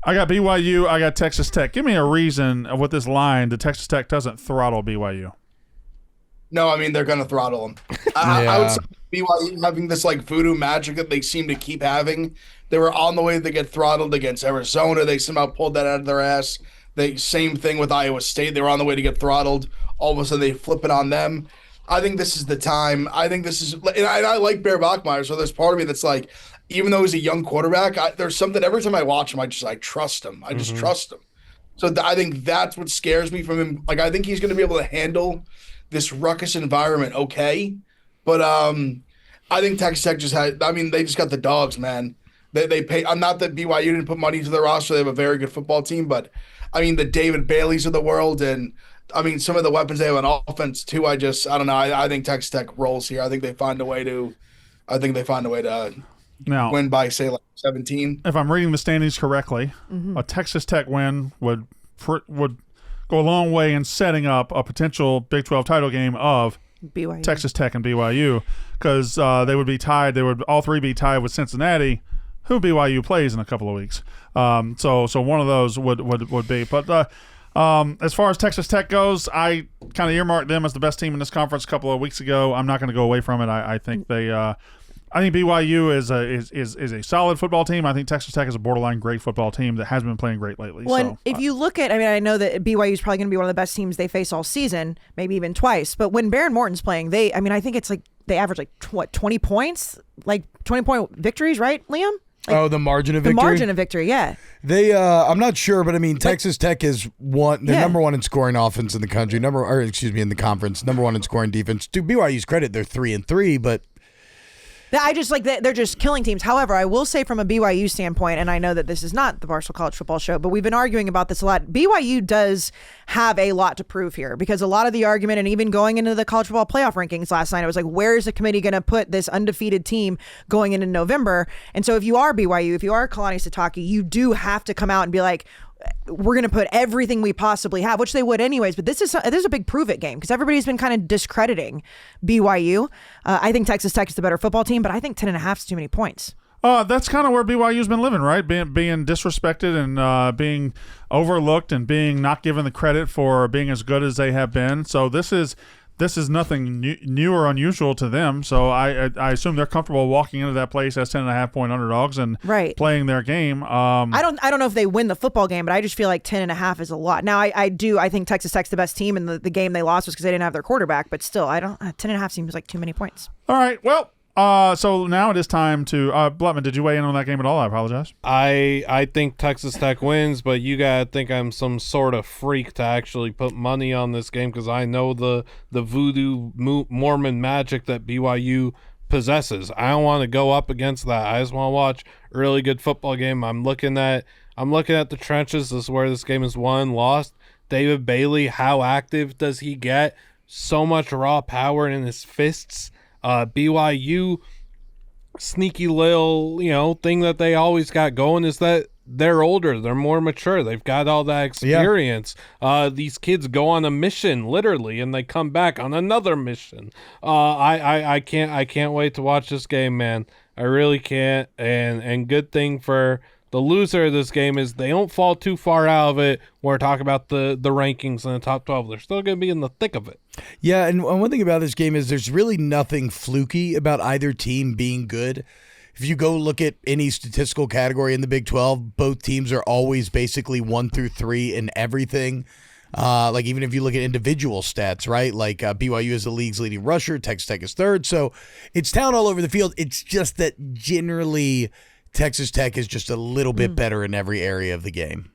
I got BYU. I got Texas Tech. Give me a reason with this line that Texas Tech doesn't throttle BYU. No, I mean, they're going to throttle them. I would say BYU having this like voodoo magic that they seem to keep having. They were on the way to get throttled against Arizona. They somehow pulled that out of their ass. The same thing with Iowa State. They were on the way to get throttled. All of a sudden, they flip it on them. I think this is the time. I think this is – and I like Bear Bachmeier, so there's part of me that's like, even though he's a young quarterback, there's something – every time I watch him, I trust him. I just trust him. So I think that's what scares me from him. Like, I think he's going to be able to handle – this ruckus environment, okay, but I think Texas Tech they just got the dogs, man. They pay. I'm not that BYU didn't put money into their roster. They have a very good football team, but I mean the David Baileys of the world and some of the weapons they have on offense too. I don't know. I think Texas Tech rolls here. I think they find a way to now win by say like 17. If I'm reading the standings correctly, a Texas Tech win would go a long way in setting up a potential Big 12 title game of BYU. Texas Tech and BYU, because they would be tied. They would all three be tied with Cincinnati, who BYU plays in a couple of weeks. So one of those would be. But as far as Texas Tech goes, I kind of earmarked them as the best team in this conference a couple of weeks ago. I'm not going to go away from it. I think I think BYU is a solid football team. I think Texas Tech is a borderline great football team that has been playing great lately. Well, if you look at, I know that BYU is probably going to be one of the best teams they face all season, maybe even twice. But when Baron Morton's playing, I think it's like they average 20 points, like 20-point victories, right, Liam? The margin of victory? The margin of victory, yeah. They, I'm not sure, but Texas Tech is number one in scoring offense in the country, in the conference, number one in scoring defense. To BYU's credit, they're 3-3, but I just like that they're just killing teams. However, I will say from a BYU standpoint, and I know that this is not the Barstool College Football Show, but we've been arguing about this a lot. BYU does have a lot to prove here, because a lot of the argument, and even going into the college football playoff rankings last night, it was like, where is the committee going to put this undefeated team going into November? And so if you are BYU, if you are Kalani Sitake, you do have to come out and be like, we're going to put everything we possibly have, which they would anyways. But this is a big prove it game, because everybody's been kind of discrediting BYU. I think Texas Tech is the better football team, but I think 10.5 is too many points. That's kind of where BYU's been living, right? Being disrespected and being overlooked and being not given the credit for being as good as they have been. So this is nothing new or unusual to them. So I assume they're comfortable walking into that place as 10.5-point underdogs and playing their game. I don't know if they win the football game, but I just feel like 10.5 is a lot. Now I think Texas Tech's the best team, and the game they lost was because they didn't have their quarterback. But still, 10.5 seems like too many points. All right, well. So now it is time to Blutman, did you weigh in on that game at all? I apologize. I think Texas Tech wins, but you gotta think I'm some sort of freak to actually put money on this game, because I know the voodoo Mormon magic that BYU possesses. I don't want to go up against that. I just want to watch a really good football game. I'm looking at the trenches. This is where this game is won, lost. David Bailey, how active does he get? So much raw power in his fists. BYU, sneaky little thing that they always got going is that they're older, they're more mature, they've got all that experience. These kids go on a mission literally, and they come back on another mission. I can't wait to watch this game, man. I really can't. And good thing for the loser of this game is they don't fall too far out of it when we're talking about the rankings in the top 12. They're still going to be in the thick of it. Yeah, and one thing about this game is there's really nothing fluky about either team being good. If you go look at any statistical category in the Big 12, both teams are always basically 1 through 3 in everything. Like even if you look at individual stats, right? Like BYU is the league's leading rusher, Texas Tech is third. So it's talent all over the field. It's just that generally Texas Tech is just a little bit better in every area of the game.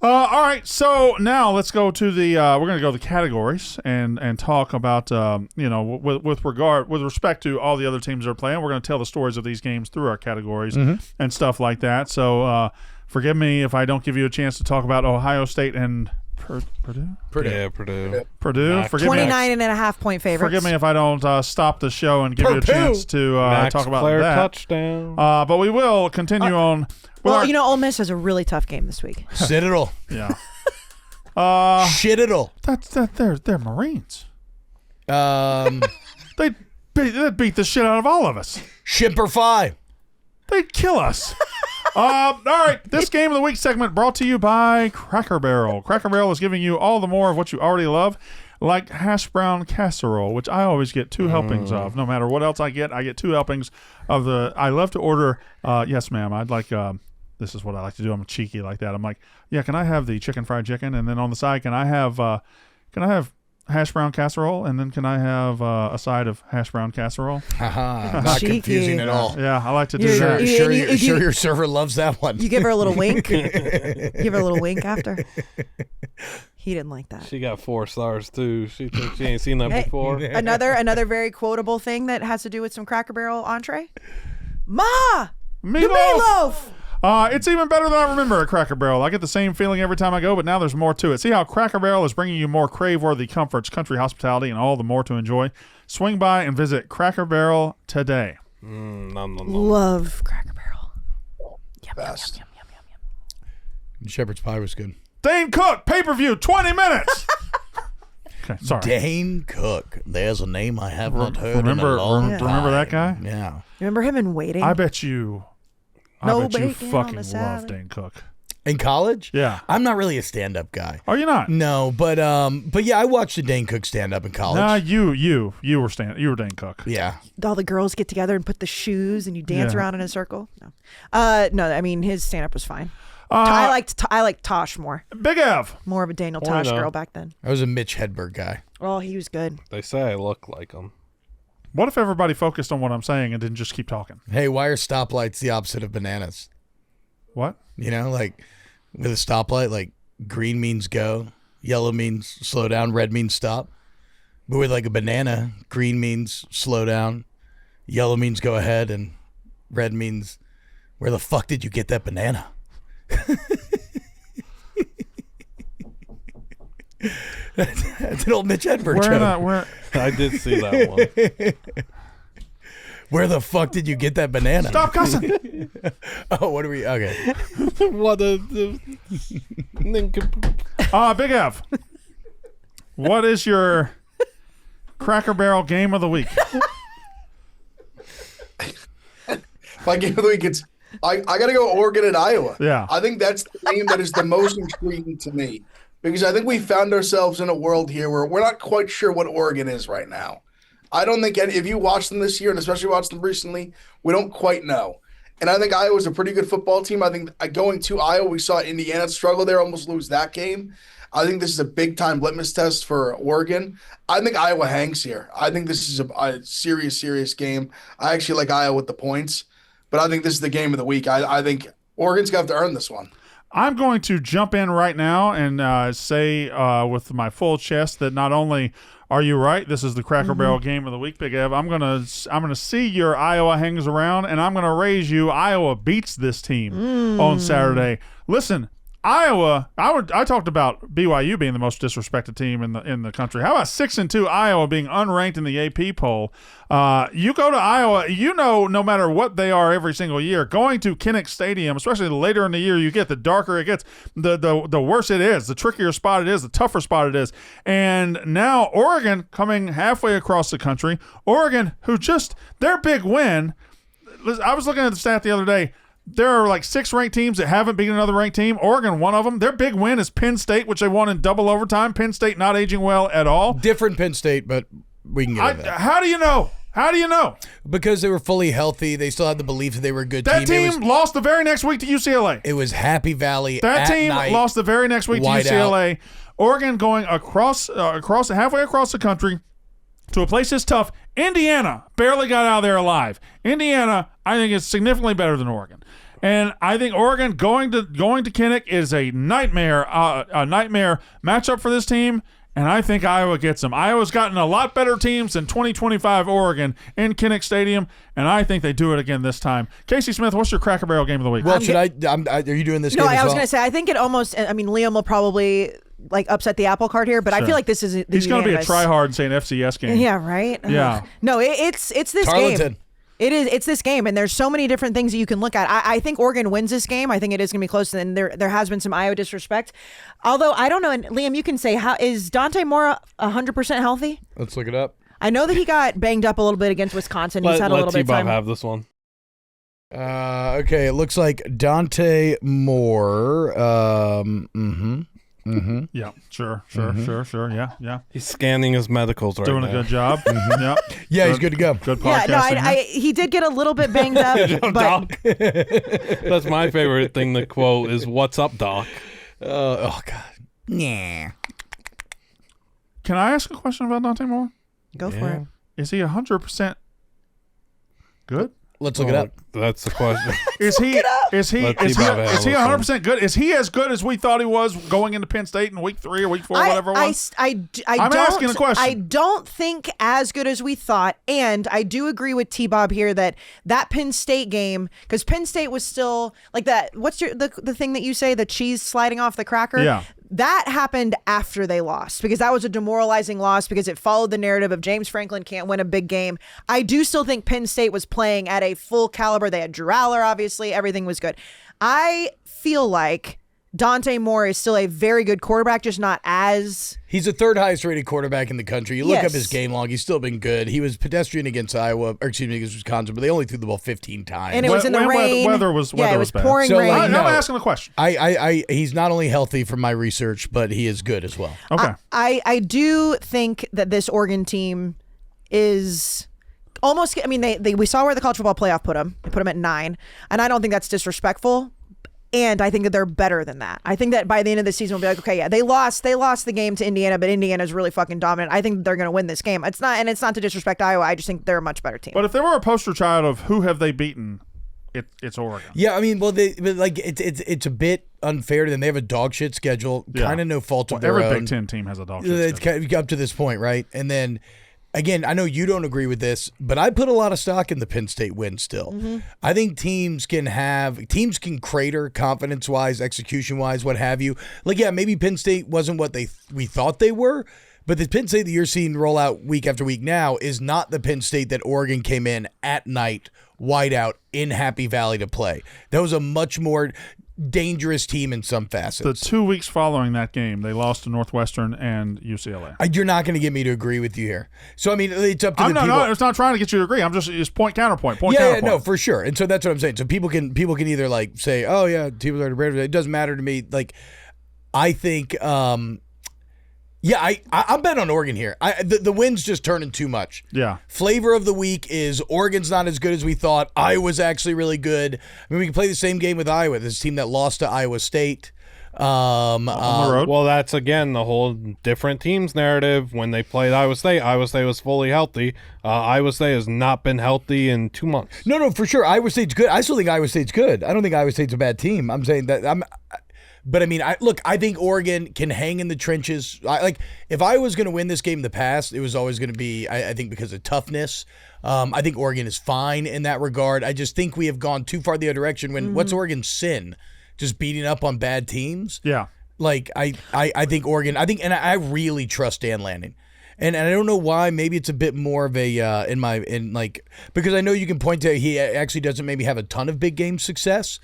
All right, so now let's go to the we're going to go to the categories and talk about with respect to all the other teams that are playing. We're going to tell the stories of these games through our categories and stuff like that. So forgive me if I don't give you a chance to talk about Ohio State and Purdue. Yeah, Purdue. Forgive 29.5-point favorites. Forgive me if I don't stop the show and give you a chance to talk about that. Touchdown. But we will continue on. Well, Ole Miss has a really tough game this week. Citadel. Yeah. Shitadel. They're Marines. They'd beat the shit out of all of us. Shimper Fi. They'd kill us. All right, this Game of the Week segment brought to you by Cracker Barrel. Cracker Barrel is giving you all the more of what you already love, like hash brown casserole, which I always get 2 helpings of. No matter what else I get 2 helpings of the. I love to order. Yes, ma'am. I'd like. This is what I like to do. I'm cheeky like that. I'm like, yeah. Can I have the fried chicken, and then on the side, can I have hash brown casserole, and then can I have a side of hash brown casserole? Not confusing at all. Yeah, I like to do that. Sure, your server loves that one. You give her a little wink. Give her a little wink after. He didn't like that. She got 4 stars too. She thinks she ain't seen that before. Another very quotable thing that has to do with some Cracker Barrel entree. Ma, Meatloaf. The meatloaf. It's even better than I remember at Cracker Barrel. I get the same feeling every time I go, but now there's more to it. See how Cracker Barrel is bringing you more crave-worthy comforts, country hospitality, and all the more to enjoy? Swing by and visit Cracker Barrel today. Love Cracker Barrel. Yum, Best. yum, yum, yum, yum. Shepherd's pie was good. Dane Cook, pay-per-view, 20 minutes. Okay, sorry. Dane Cook. There's a name I have not heard Remember, in a long time. remember that guy? Yeah. Remember him in Waiting? I bet you No fucking bacon on the love salad. Dane Cook. In college? Yeah. I'm not really a stand-up guy. Are you not? No, but yeah, I watched the Dane Cook stand-up in college. Nah, you were Dane Cook. Yeah. All the girls get together and put the shoes and you dance Yeah. around in a circle. No, I mean his stand up was fine. Uh, I liked Tosh more. Big Ev. More of a Daniel Why Tosh not? girl back then. I was a Mitch Hedberg guy. Oh, he was good. They say I look like him. What if everybody focused on what I'm saying and didn't just keep talking? Hey, why are stoplights the opposite of bananas? What? You know, like with a stoplight, like green means go, yellow means slow down, red means stop. But with like a banana, green means slow down, yellow means go ahead, and red means where the fuck did you get that banana? That's an old Mitch Hedberg joke. I did see that one. Where the fuck did you get that banana? Stop cussing. Oh, what are we? Okay. What a Big Ev. What is your Cracker Barrel game of the week? My game of the week, I got to go Oregon and Iowa. Yeah. I think that's the game that is the most intriguing to me because I think we found ourselves in a world here where we're not quite sure what Oregon is right now. I don't think if you watch them this year and especially watched them recently, we don't quite know. And I think Iowa's a pretty good football team. I think going to Iowa, we saw Indiana struggle there, almost lose that game. I think this is a big-time litmus test for Oregon. I think Iowa hangs here. I think this is a serious game. I actually like Iowa with the points, but I think this is the game of the week. I think Oregon's going to have to earn this one. I'm going to jump in right now and say with my full chest that not only are you right, this is the Cracker Barrel game of the week, Big Ev. I'm gonna see your Iowa hangs around, and I'm gonna raise you. Iowa beats this team on Saturday. Listen, Iowa. I talked about BYU being the most disrespected team in the country. How about 6-2 Iowa being unranked in the AP poll? You go to Iowa, no matter what they are every single year, going to Kinnick Stadium, especially the later in the year you get, the darker it gets, the worse it is, the trickier spot it is, the tougher spot it is. And now Oregon coming halfway across the country. Oregon, who just their big win. I was looking at the stat the other day. There are like 6 ranked teams that haven't beaten another ranked team. Oregon, one of them. Their big win is Penn State, which they won in double overtime. Penn State not aging well at all. Different Penn State, but we can get into that. How do you know? How do you know? Because they were fully healthy. They still had the belief that they were a good That team. team lost the very next week to UCLA. It was Happy Valley. That at team night, lost the very next week to wide UCLA. Oregon going halfway across the country to a place that's tough. Indiana barely got out of there alive. Indiana, I think, is significantly better than Oregon. And I think Oregon going to Kinnick is a nightmare matchup for this team. And I think Iowa gets them. Iowa's gotten a lot better teams than 2025 Oregon in Kinnick Stadium, and I think they do it again this time. Kayce Smith, what's your Cracker Barrel game of the week? Well, are you doing this No, game as I was well? going to say, I think it almost, I mean, Liam will probably upset the apple cart here, but I feel like this is He's going to be a try-hard and say an FCS game. Yeah, right? Yeah. No, it's this Tarleton. game. It's this game, and there's so many different things that you can look at. I think Oregon wins this game. I think it is going to be close, and there has been some Iowa disrespect. Although, I don't know, and Liam, you can say, is Dante Moore 100% healthy? Let's look it up. I know that he got banged up a little bit against Wisconsin. He's had a little bit of T-Bob time. have this one. Okay, it looks like Dante Moore. Yeah, sure. Yeah. He's scanning his medicals right Doing now. a good job. Yeah. Yeah, he's good to go. Good Yeah, podcasting. no, he did get a little bit banged up, but Doc. That's my favorite thing to quote is "What's up, Doc?" Oh God. Yeah. Can I ask a question about Dante Moore? go for it. Is he 100% good? Let's look it up. That's the question. Is he 100% good? Is he as good as we thought he was going into Penn State in week 3 or week 4, whatever it was? I'm asking a question. I don't think as good as we thought, and I do agree with T-Bob here that Penn State game, because Penn State was still like that. What's the thing that you say, the cheese sliding off the cracker? Yeah. That happened after they lost, because that was a demoralizing loss, because it followed the narrative of James Franklin can't win a big game. I do still think Penn State was playing at a full caliber. They had Drew Aller, obviously. Everything was good. I feel like Dante Moore is still a very good quarterback, just not as... He's the 3rd highest rated quarterback in the country. You look up his game log, he's still been good. He was pedestrian against against Wisconsin, but they only threw the ball 15 times. And it was in the rain. Weather was it was bad. pouring rain. I'm asking a question. He's not only healthy from my research, but he is good as well. Okay. I do think that this Oregon team is... almost, I mean, we saw where the college football playoff put them. They put them at 9, and I don't think that's disrespectful. And I think that they're better than that. I think that by the end of the season, we'll be like, okay, yeah, they lost the game to Indiana, but Indiana's really fucking dominant. I think they're going to win this game. It's not to disrespect Iowa. I just think they're a much better team. But if there were a poster child of who have they beaten, it's Oregon. Yeah, I mean, well, it's a bit unfair to them. They have a dog shit schedule, kind of no fault of their own. Every Big Ten team has a dog shit schedule. It's up to this point, right? And then. Again, I know you don't agree with this, but I put a lot of stock in the Penn State win still. Mm-hmm. I think teams can crater confidence-wise, execution-wise, what have you. Like, yeah, maybe Penn State wasn't what we thought they were, but the Penn State that you're seeing roll out week after week now is not the Penn State that Oregon came in at night, wide out, in Happy Valley to play. That was a much more dangerous team in some facets. The 2 weeks following that game, they lost to Northwestern and UCLA. You're not going to get me to agree with you here. So, I mean, it's up to the people. No, it's not trying to get you to agree. I'm just point, counterpoint. Yeah, no, for sure. And so that's what I'm saying. So people can either like say, oh, yeah, teams are better. It doesn't matter to me. Like, I think, I'm betting on Oregon here. The wind's just turning too much. Yeah. Flavor of the week is Oregon's not as good as we thought. Iowa's actually really good. I mean, we can play the same game with Iowa. This team that lost to Iowa State. On the road. Well, that's, again, the whole different teams narrative. When they played Iowa State was fully healthy. Iowa State has not been healthy in 2 months. No, for sure. Iowa State's good. I still think Iowa State's good. I don't think Iowa State's a bad team. I'm saying that But I mean, I think Oregon can hang in the trenches. If I was going to win this game in the past, it was always going to be, I think, because of toughness. I think Oregon is fine in that regard. I just think we have gone too far the other direction. What's Oregon's sin? Just beating up on bad teams? Yeah. Like, I think Oregon, and I really trust Dan Lanning. And I don't know why. Maybe it's a bit more of a because I know you can point to he actually doesn't maybe have a ton of big game success.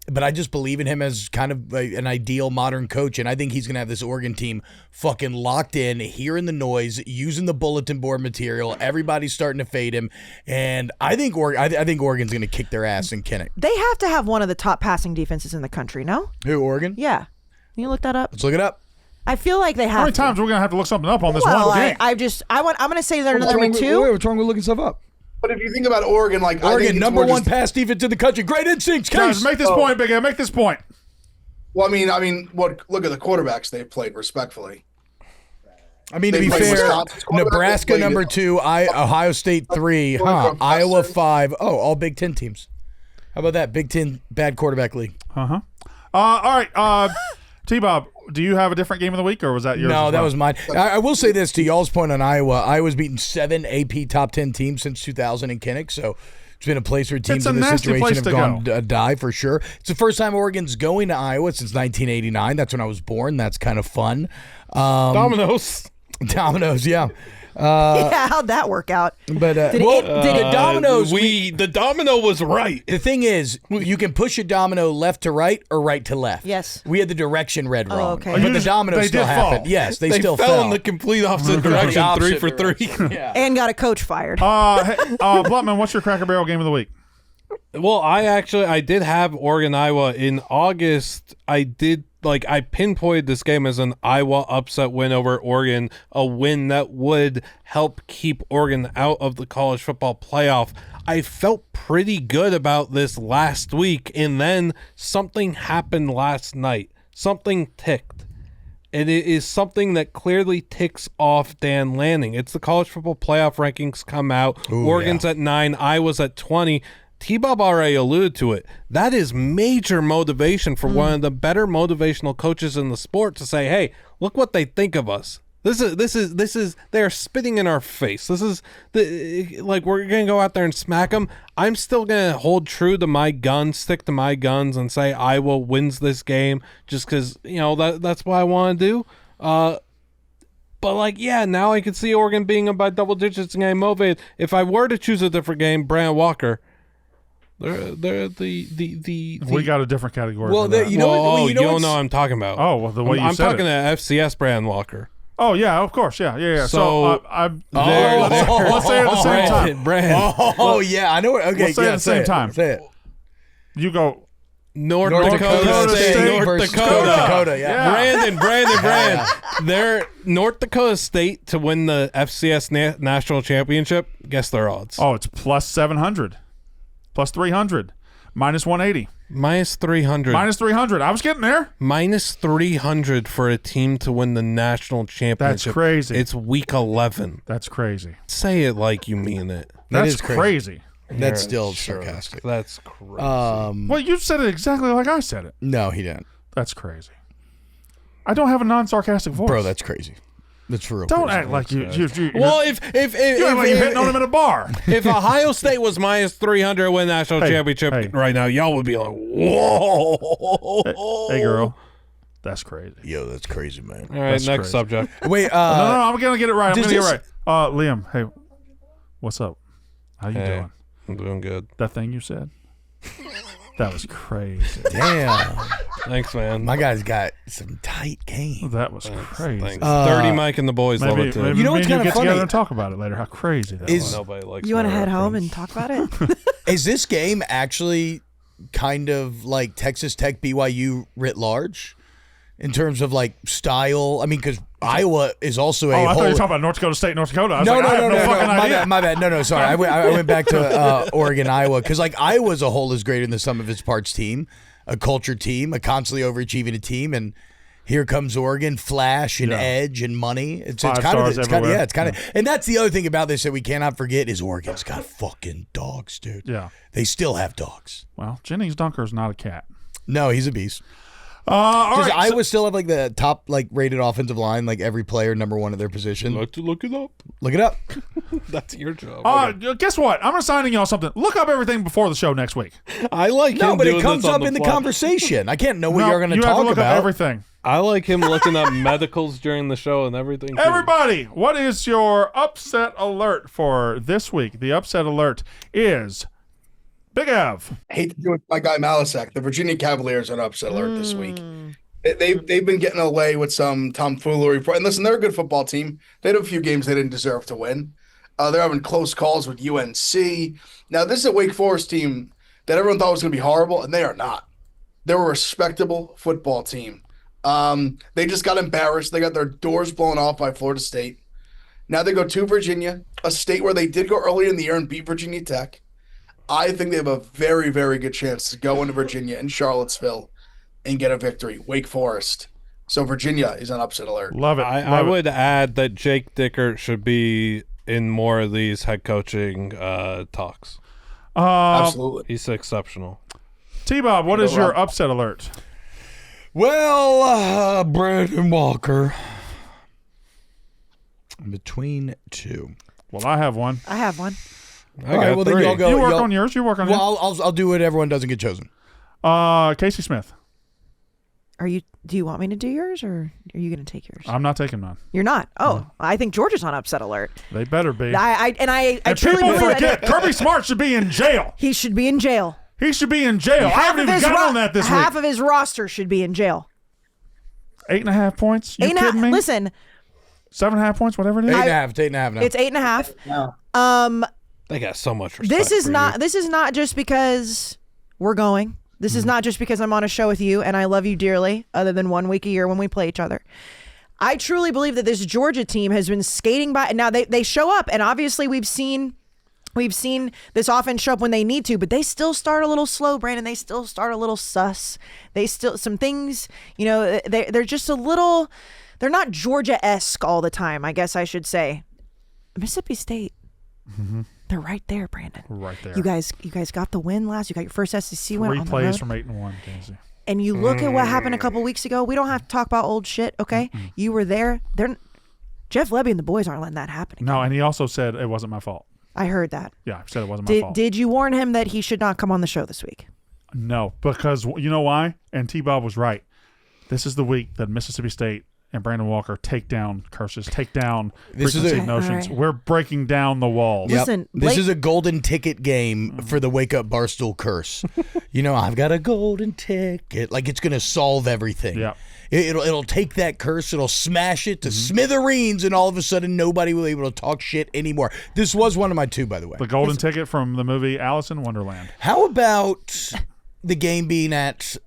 But I just believe in him as kind of an ideal modern coach, and I think he's going to have this Oregon team fucking locked in, hearing the noise, using the bulletin board material. Everybody's starting to fade him, and I think Oregon's going to kick their ass in Kinnick. They have to have one of the top passing defenses in the country, no? Who, Oregon? Yeah. Can you look that up? Let's look it up. I feel like they have. How many times are we going to have to look something up on this one game? I'm going to say they're another week too. What's wrong with looking stuff up? But if you think about Oregon, I think number one pass defense in the country. Great instincts, Kayce. Guys, make this point, Big Ed. Make this point. Well, I mean, look at the quarterbacks they've played, respectfully. I mean, to be fair, Nebraska number 2, Ohio State 3, Iowa 5. Oh, all Big Ten teams. How about that? Big Ten bad quarterback league. All right. T-Bob, do you have a different game of the week, or was that yours? No, that was mine. I will say this to y'all's point on Iowa. Iowa's beaten 7 AP top 10 teams since 2000 in Kinnick, so it's been a place where teams in this situation have gone die for sure. It's the first time Oregon's going to Iowa since 1989. That's when I was born. That's kind of fun. Dominoes, yeah. How'd that work out? But the domino was right. The thing is, you can push a domino left to right or right to left. Yes. We had the direction read wrong. Okay. But the domino still happened. Yes, they still fell in the complete opposite direction. 3 for 3. Yeah. And got a coach fired. Blutman, what's your Cracker Barrel game of the week? Well, I did have Oregon Iowa in August. I pinpointed this game as an Iowa upset win over Oregon, a win that would help keep Oregon out of the college football playoff. I felt pretty good about this last week, and then something happened last night. Something ticked. and it is something that clearly ticks off Dan Lanning. It's the college football playoff rankings come out. Ooh, Oregon's at 9, Iowa's at 20. T-Bob already alluded to it. That is major motivation for one of the better motivational coaches in the sport to say, hey, look what they think of us. This is they're spitting in our face. This is like, we're going to go out there and smack them. I'm still going to hold true to my guns, stick to my guns, and say Iowa wins this game just because, that's what I want to do. But now I can see Oregon being up by double digits and getting motivated. If I were to choose a different game, Brandon Walker, they're the we got a different category. Well, for that. you don't know what I'm talking about. Oh, well, the way I'm said talking it. to FCS Brandon Walker. Oh yeah, of course, yeah. So, let's say it at the same time. Brandon. Oh yeah, I know. Okay, Let's say it at the same time. Say it. You go. North Dakota State versus Dakota. Dakota. Yeah. Brandon. They're North Dakota State to win the FCS national championship. Guess their odds. Oh, it's plus 700, plus 300, minus 180, minus 300. minus 300. I was getting there. Minus 300 for a team to win the national championship. That's crazy. It's week 11. That's crazy. Say it like you mean it. That's is crazy. That's still sarcastic. That's crazy. Well, you said it exactly like I said it. No, he didn't. That's crazy. I don't have a non-sarcastic voice. Bro, that's crazy. That's for real. Don't crazy. act like you. Well, if you act like you're hitting on him in a bar. if Ohio State was minus 300 to win national championship right now, y'all would be like, whoa. Hey, girl. That's crazy. Yo, that's crazy, man. All right, That's next crazy. subject. Wait, No, I'm gonna get it right. I'm does gonna get this- it right. Liam, hey, what's up? How you doing? I'm doing good. That thing you said? That was crazy. damn. Thanks, man. My guy's got some tight game. That was crazy. Thanks. Dirty Mike and the boys love it too. Maybe You know me what's and you kinda get funny? together and talk about it later. How crazy that was. Nobody likes You want to my head home reference. and talk about it? Is this game actually kind of like Texas Tech BYU writ large in terms of like style? I mean, because Iowa is also a I thought you whole. were talking about North Dakota State, North Dakota. I was No, like, no, I have no, no no, fucking idea. my bad. No, sorry. I went back to Oregon, Iowa, because like Iowa as a whole is greater than the sum of its parts team, a culture team, a constantly overachieving team, and here comes Oregon, flash and edge and money. It's Five kind of stars everywhere. it's kind of, and that's the other thing about this that we cannot forget is Oregon's got fucking dogs, dude. Yeah. They still have dogs. Well, Jennings Dunker's not a cat. No, he's a beast. All Does right, Iowa still have like the top like rated offensive line, like every player number one at their position? Like to look it up. Look it up. That's your job. guess what? I'm assigning y'all something. Look up everything before the show next week. I like No, him but doing it comes this on up the in the fly. conversation. I can't know what No, you're going to you have talk to look about. up everything. I like him looking up medicals during the show and everything. too. Everybody, what is your upset alert for this week? The upset alert is Big Ev. I hate to do it with my guy Malasek. The Virginia Cavaliers are an upset alert this week. They've been getting away with some tomfoolery. And listen, they're a good football team. They had a few games they didn't deserve to win. They're having close calls with UNC. Now, this is a Wake Forest team that everyone thought was going to be horrible, and they are not. They're a respectable football team. They just got embarrassed. They got their doors blown off by Florida State. Now they go to Virginia, a state where they did go earlier in the year and beat Virginia Tech. I think they have a very, very good chance to go into Virginia and Charlottesville and get a victory. Wake Forest. So Virginia is an upset alert. Love it. I would add that Jake Dickert should be in more of these head coaching talks. Absolutely. He's exceptional. T-Bob, what is your upset alert? Well, Brandon Walker. Between two. Well, I have one. I have one. I All right, got well, then three. y'all go. You work y'all- on yours. You work on yours. Well, I'll do it. Everyone doesn't get chosen. Kayce Smith. Do you want me to do yours, or are you going to take yours? I'm not taking mine. You're not. Oh, I think George is on upset alert. They better be. I And truly people believe forget that Kirby Smart should be in jail. he should be in jail. He should be in jail. I haven't even got on that this week. Half of his roster should be in jail. 8.5 points? You kidding me? Listen, 7.5 points, whatever it is. 8.5. It's 8.5 now. it's 8.5. They got so much respect. This is for not. you. This is not just because we're going. This is not just because I'm on a show with you and I love you dearly. Other than 1 week a year when we play each other, I truly believe that this Georgia team has been skating by. Now they show up, and obviously we've seen this offense show up when they need to, but they still start a little slow, Brandon. They still start a little sus. They still some things. They're just a little. they're not Georgia-esque all the time, I guess I should say. Mississippi State, they're right there, Brandon. Right there. You guys got the win last. You got your first SEC win on the road. 3 plays from 8-1, Kayce. And you look at what happened a couple weeks ago. We don't have to talk about old shit, okay? You were there. Jeff Lebby and the boys aren't letting that happen. No, and he also said it wasn't my fault. I heard that. Yeah, I said it wasn't my fault. Did you warn him that he should not come on the show this week? No, because you know why? And T-Bob was right. This is the week that Mississippi State and Brandon Walker take down curses, take down preconceived notions. Right. We're breaking down the walls. Yep. Listen, this is a golden ticket game for the Wake Up Barstool curse. I've got a golden ticket. Like, it's going to solve everything. Yeah. It'll take that curse, it'll smash it to smithereens, and all of a sudden nobody will be able to talk shit anymore. This was one of my 2, by the way. The golden ticket from the movie Alice in Wonderland. How about the game being at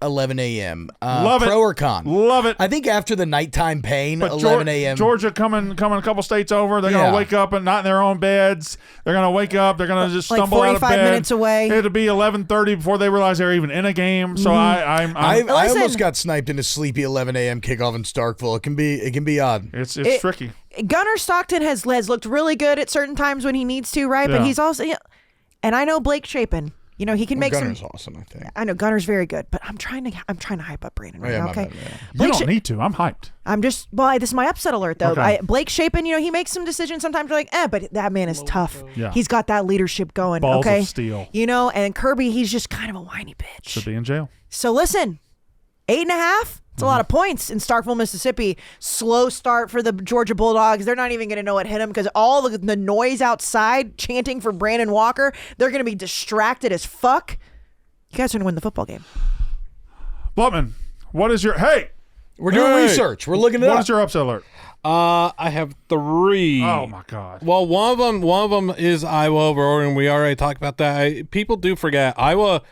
11 a.m.? Love it. Pro or con? Love it. I think after the nighttime pain, But 11 a.m. Georgia coming a couple states over. They're going to wake up and not in their own beds. They're going to wake up. They're going to just like stumble out of 45 bed. minutes away. It'll be 11:30 before they realize they're even in a game. So I almost Listen. got sniped in a sleepy 11 a.m. kickoff in Starkville. It can be odd. it's tricky. Gunnar Stockton has looked really good at certain times when he needs to, right? Yeah. But he's also, and I know Blake Shapen. He can make Gunner's some. awesome, I think. I know Gunner's very good, but I'm trying to hype up Brandon right now. my Okay, bad, yeah. You Blake don't need to. I'm hyped. this is my upset alert though. Okay. Blake Shapen, he makes some decisions sometimes you're like, but that man is tough. Yeah. He's got that leadership going. Balls okay, of steel. And Kirby, he's just kind of a whiny bitch. Should be in jail. So listen, 8.5. It's a lot of points in Starkville, Mississippi. Slow start for the Georgia Bulldogs. They're not even going to know what hit them because all the noise outside chanting for Brandon Walker, they're going to be distracted as fuck. You guys are going to win the football game. Blutman, what is your We're doing research. We're looking it up. What is your upset alert? I have 3. Oh my God. Well, one of them is Iowa over Oregon. We already talked about that. People do forget Iowa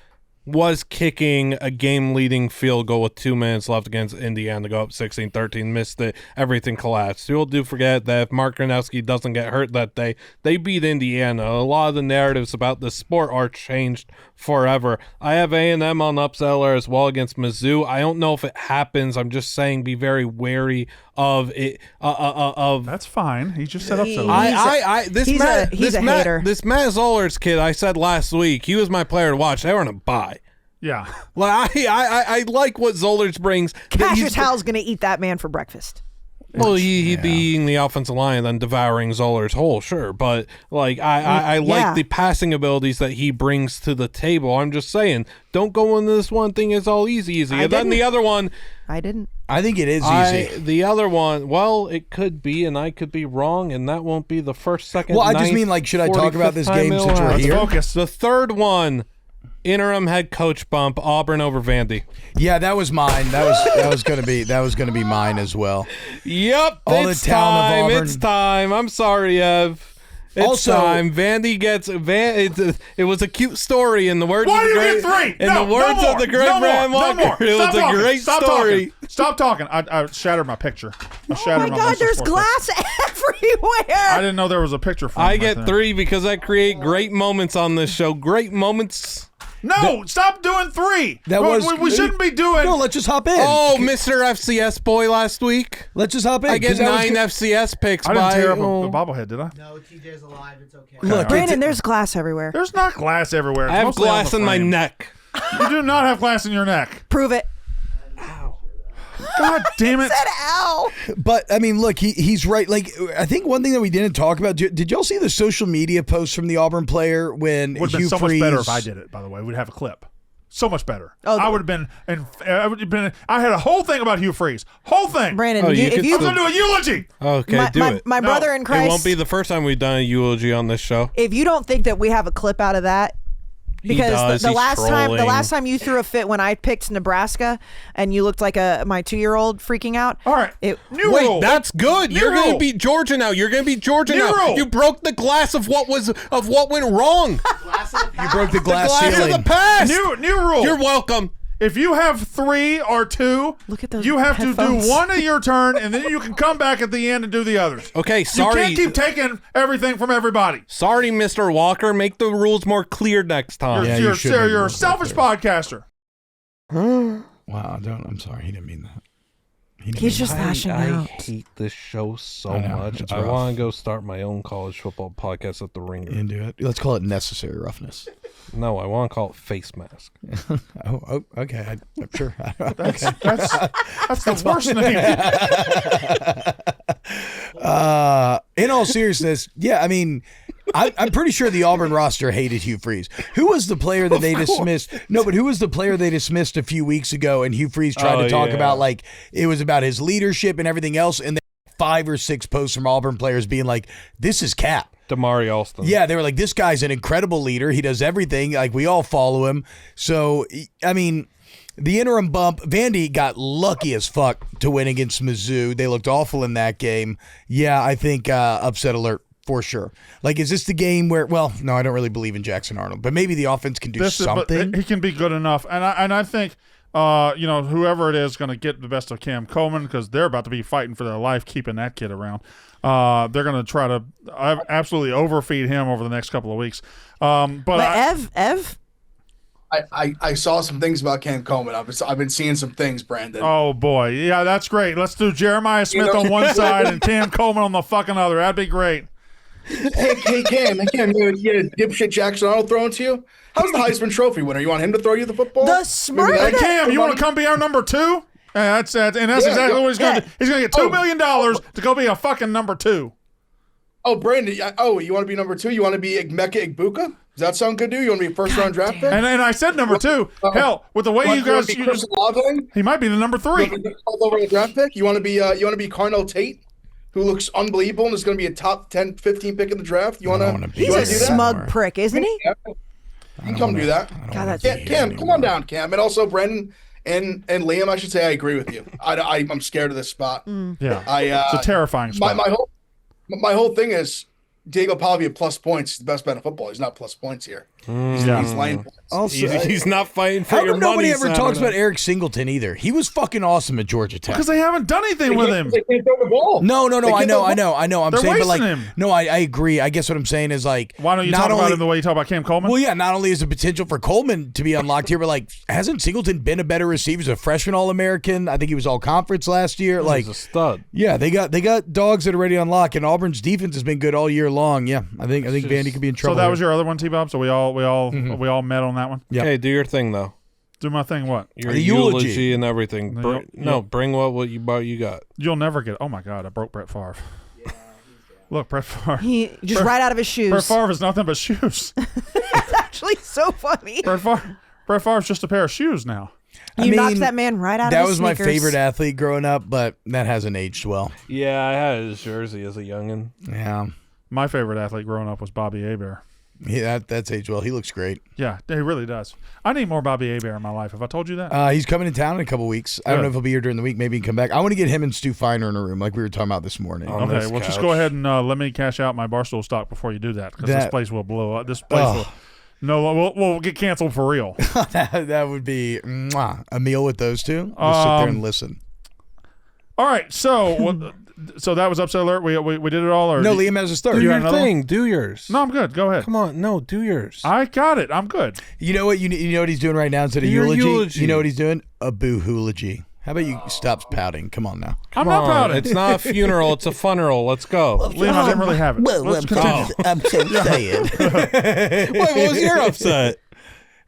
was kicking a game-leading field goal with 2 minutes left against Indiana to go up 16-13, missed it, everything collapsed. People do forget that if Mark Gronowski doesn't get hurt that day, they beat Indiana. A lot of the narratives about the sport are changed forever. I have A&M on upset alert as well against Mizzou. I don't know if it happens. I'm just saying be very wary of it. That's fine. He just said upset alert. He's a hater. This Matt Zoller's kid, I said last week, he was my player to watch. They were on a bye. Yeah. Like I like what Zollers brings. Cassius Howell's going to eat that man for breakfast. Well, he'd be eating the offensive line and then devouring Zoller's whole, sure. But I like the passing abilities that he brings to the table. I'm just saying, don't go into this one thing it's all easy. And then the other one, I didn't. I think it is easy. The other one, well, it could be, and I could be wrong, and that won't be the first, second. Well, I just mean, should I talk about this game since we're here? Focus. The third one. Interim head coach bump, Auburn over Vandy. Yeah, that was mine. That was gonna be mine as well. Yep, It's time. I'm sorry, Ev. It's also, time. Vandy gets it was a cute story in the words Why of do the you great, get 3? in the words of the great Brian Walker. It was a great story. Stop talking. I shattered my picture. Oh my God, there's glass everywhere. I didn't know there was a picture from I get 3 because I create great moments on this show. Great moments. No, stop doing 3. We shouldn't be doing. No, let's just hop in. Oh, Mr. FCS boy last week. Let's just hop in. I get 9 FCS picks. I didn't tear up a bobblehead, did I? No, TJ's alive. It's okay. Look, Brandon, there's glass everywhere. There's not glass everywhere. It's I have mostly on glass the in my frame. neck. You do not have glass in your neck. Prove it. God damn it. Said ow. But I mean, look, he's right. I think one thing that we didn't talk about. Did y'all see the social media post from the Auburn player when Would have been Hugh so Freeze? much better if I did it. By the way, we'd have a clip. So much better. Oh, I would have been, I had a whole thing about Hugh Freeze. Whole thing. Brandon, Oh, you if could you I'm gonna do a eulogy. Okay, do it. my No, brother in Christ. It won't be the first time we've done a eulogy on this show. If you don't think that we have a clip out of that, because the last time you threw a fit when I picked Nebraska and you looked like my 2-year-old freaking out. All right. New Wait, rule. that's good. New You're going to rule. beat Georgia now. You're going to beat Georgia New now. rule. You broke the glass of what went wrong. You broke the glass Glass ceiling. of the past. New rule. You're welcome. If you have 3 or 2, Look at those you have to headphones. do one of your turn, and then you can come back at the end and do the others. Okay, sorry. You can't keep taking everything from everybody. Sorry, Mr. Walker. Make the rules more clear next time. Yeah, you should make You're it a selfish more podcaster. Wow, I'm sorry. He didn't mean that. He's just lashing I out. hate this show so I know, much. it's I rough. want to go start my own college football podcast at the Ringer. Into it. Let's call it necessary roughness. No, I want to call it Face Mask. Oh, okay. I'm sure. That's the worst name. In all seriousness, yeah, I mean, I'm pretty sure the Auburn roster hated Hugh Freeze. Who was the player that they dismissed? No, but who was the player they dismissed a few weeks ago? And Hugh Freeze tried to talk about like it was about his leadership and everything else. And then 5 or 6 posts from Auburn players being like, "This is Cap." Damari Alston. Yeah, they were like, "This guy's an incredible leader. He does everything. Like we all follow him." So I mean. The interim bump, Vandy got lucky as fuck to win against Mizzou. They looked awful in that game. Yeah, I think upset alert for sure. Like, is this the game where, well, no, I don't really believe in Jackson Arnold, but maybe the offense can do something. But he can be good enough. And I think, whoever it is going to get the best of Cam Coleman because they're about to be fighting for their life keeping that kid around. They're going to try to absolutely overfeed him over the next couple of weeks. But Ev? I saw some things about Cam Coleman. I've been seeing some things, Brandon. Oh boy, yeah, that's great. Let's do Jeremiah Smith on one side and Cam Coleman on the fucking other. That'd be great. Hey, Cam, you dipshit Jackson Arnold throwing to you? How's the Heisman Trophy winner? You want him to throw you the football? The smart. Hey Cam, you want to come be our number 2? And that's exactly what he's going to do. He's going to get $2 million to go be a fucking number 2. Oh, Brandon. You want to be number 2? You want to be Igmeka Igbuka? Does that sound good to you? You want to be a first-round draft pick? And I said number 2. Hell, with the way you guys, Chris Olave? he might be the number 3. All over a draft pick. You want to be Carnell Tate, who looks unbelievable and is going to be a top 10, 15 pick in the draft. You want to? He's a smug prick, isn't he? Yeah. You can come do that. God, that's Cam, come on down, Cam, and also Brendan and Liam. I should say I agree with you. I'm scared of this spot. Yeah, it's a terrifying spot. My whole thing is Diego Pavia plus points is the best bet in football. He's not plus points here. He's laying points. Also, He's not fighting for how your come money. nobody ever talks Saturday. about Eric Singleton either? He was fucking awesome at Georgia Tech. Because they haven't done anything with him. They can't throw the ball. No, I know. I'm They're saying, but like, wasting him. no, I agree. I guess what I'm saying is like, Why don't you talk about him the way you talk about Cam Coleman? well, yeah, not only is the potential for Coleman to be unlocked here, but like, hasn't Singleton been a better receiver? He's a freshman All-American. I think he was All-Conference last year. Like, He's a stud. yeah, they got dogs that are ready to unlock, and Auburn's defense has been good all year long. Yeah, I think Vandy could be in trouble. So that here. was your other one, T-Bob? So we all met on that one? Yep. Hey, do your thing though. Do my thing, what? Your The eulogy. eulogy. And everything. Bring what you got. You'll never get it. Oh, my God, I broke Brett Favre. Look, Brett Favre. He just right out of his shoes. Brett Favre is nothing but shoes. It's actually so funny. Brett Favre's just a pair of shoes now. You knocked that man right out of his That was my sneakers. favorite athlete growing up, but that hasn't aged well. Yeah, I had his jersey as a youngin. Yeah. My favorite athlete growing up was Bobby Hebert. Yeah, that's aged well. He looks great. Yeah, he really does. I need more Bobby Hebert in my life. Have I told you that? He's coming in town in a couple weeks. I don't know if he'll be here during the week. Maybe he can come back. I want to get him and Stu Feiner in a room like we were talking about this morning. On Okay, this well, just couch. go ahead and let me cash out my Barstool stock before you do that, because this place will blow up. This place will. No, we'll get canceled for real. that would be a meal with those two. Just sit there and listen. All right, so so that was upset alert. We did it all, or No, Liam has his third. Do You your got another thing. Do yours. No, I'm good. Go ahead. Come on. No, do yours. I got it. I'm good. You know what? You know what he's doing right now instead of Your eulogy? eulogy. You know what he's doing? A boo-hology. How about you stop pouting? Come on now. I'm Come not proud on. of it. It's not a funeral. It's a funeral. Let's go. Liam, I didn't really have it. Let's continue. I'm so sad. Wait, what was your upset?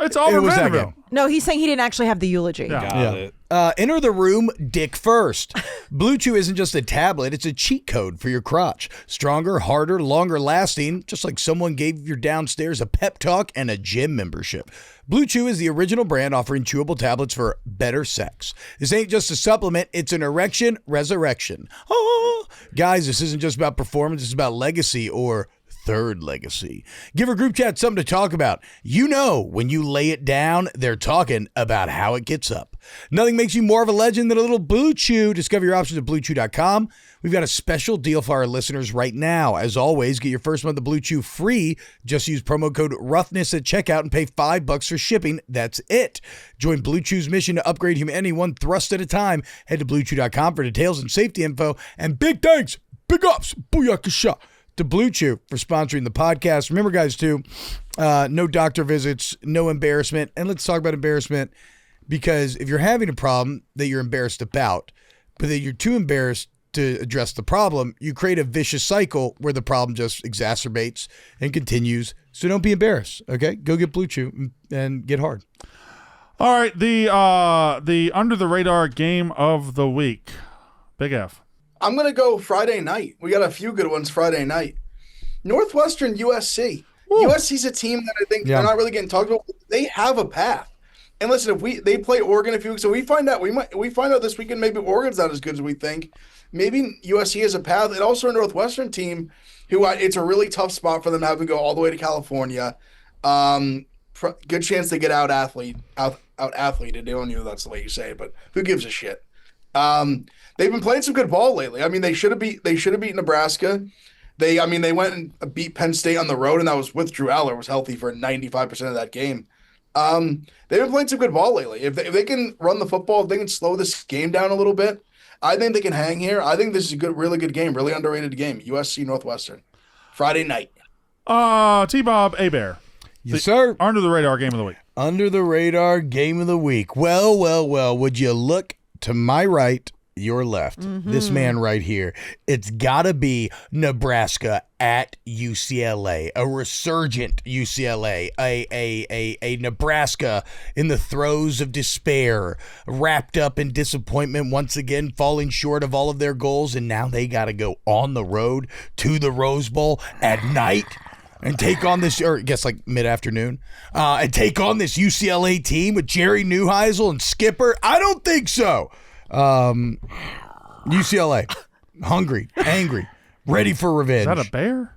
It's Auburn It was that Vanderbilt. game. No, he's saying he didn't actually have the eulogy. Yeah. Got it. Enter the room, dick first. Blue Chew isn't just a tablet, it's a cheat code for your crotch. Stronger, harder, longer lasting, just like someone gave your downstairs a pep talk and a gym membership. Blue Chew is the original brand offering chewable tablets for better sex. This ain't just a supplement, it's an erection resurrection. Oh, guys, this isn't just about performance, it's about legacy or third legacy. Give a group chat something to talk about. You know, when you lay it down, they're talking about how it gets up. Nothing makes you more of a legend than a little Blue Chew. Discover your options at BlueChew.com. We've got a special deal for our listeners right now. As always, get your first month of Blue Chew free. Just use promo code Roughness at checkout and pay $5 for shipping. That's it. Join Blue Chew's mission to upgrade humanity one thrust at a time. Head to BlueChew.com for details and safety info. And big thanks, big ups, booyakasha, to Blue Chew for sponsoring the podcast. Remember, guys, too, no doctor visits, no embarrassment. And let's talk about embarrassment, because if you're having a problem that you're embarrassed about, but then you're too embarrassed to address the problem. You create a vicious cycle where the problem just exacerbates and continues. So don't be embarrassed, okay? Go get Blue Chew and get hard. All right, the under the radar game of the week. Big F. I'm going to go Friday night. We got a few good ones Friday night. Northwestern USC. Woo. USC's a team that I think they're not really getting talked about. They have a path. And listen, if they play Oregon a few weeks, so we find out this weekend maybe Oregon's not as good as we think. Maybe USC has a path, and also a Northwestern team who it's a really tough spot for them having to go all the way to California. Good chance they get out athleted. I don't know if that's the way you say it, but who gives a shit? They've been playing some good ball lately. I mean, they should have beat Nebraska. They went and beat Penn State on the road, and that was with Drew Aller was healthy for 95% of that game. They've been playing some good ball lately. If they can run the football, if they can slow this game down a little bit, I think they can hang here. I think this is a really good game, really underrated game. USC Northwestern, Friday night. T-Bob Abear. Yes, sir. Under the radar game of the week. Under the radar game of the week. Well. Would you look to my right, your left? This man right here. It's got to be Nebraska at UCLA, a resurgent UCLA, a Nebraska in the throes of despair, wrapped up in disappointment, once again falling short of all of their goals, and now they got to go on the road to the Rose Bowl at night and take on this, or I guess like mid-afternoon, and take on this UCLA team with Jerry Neuheisel and Skipper? I don't think so. UCLA, hungry, angry, ready for revenge. Is that a bear?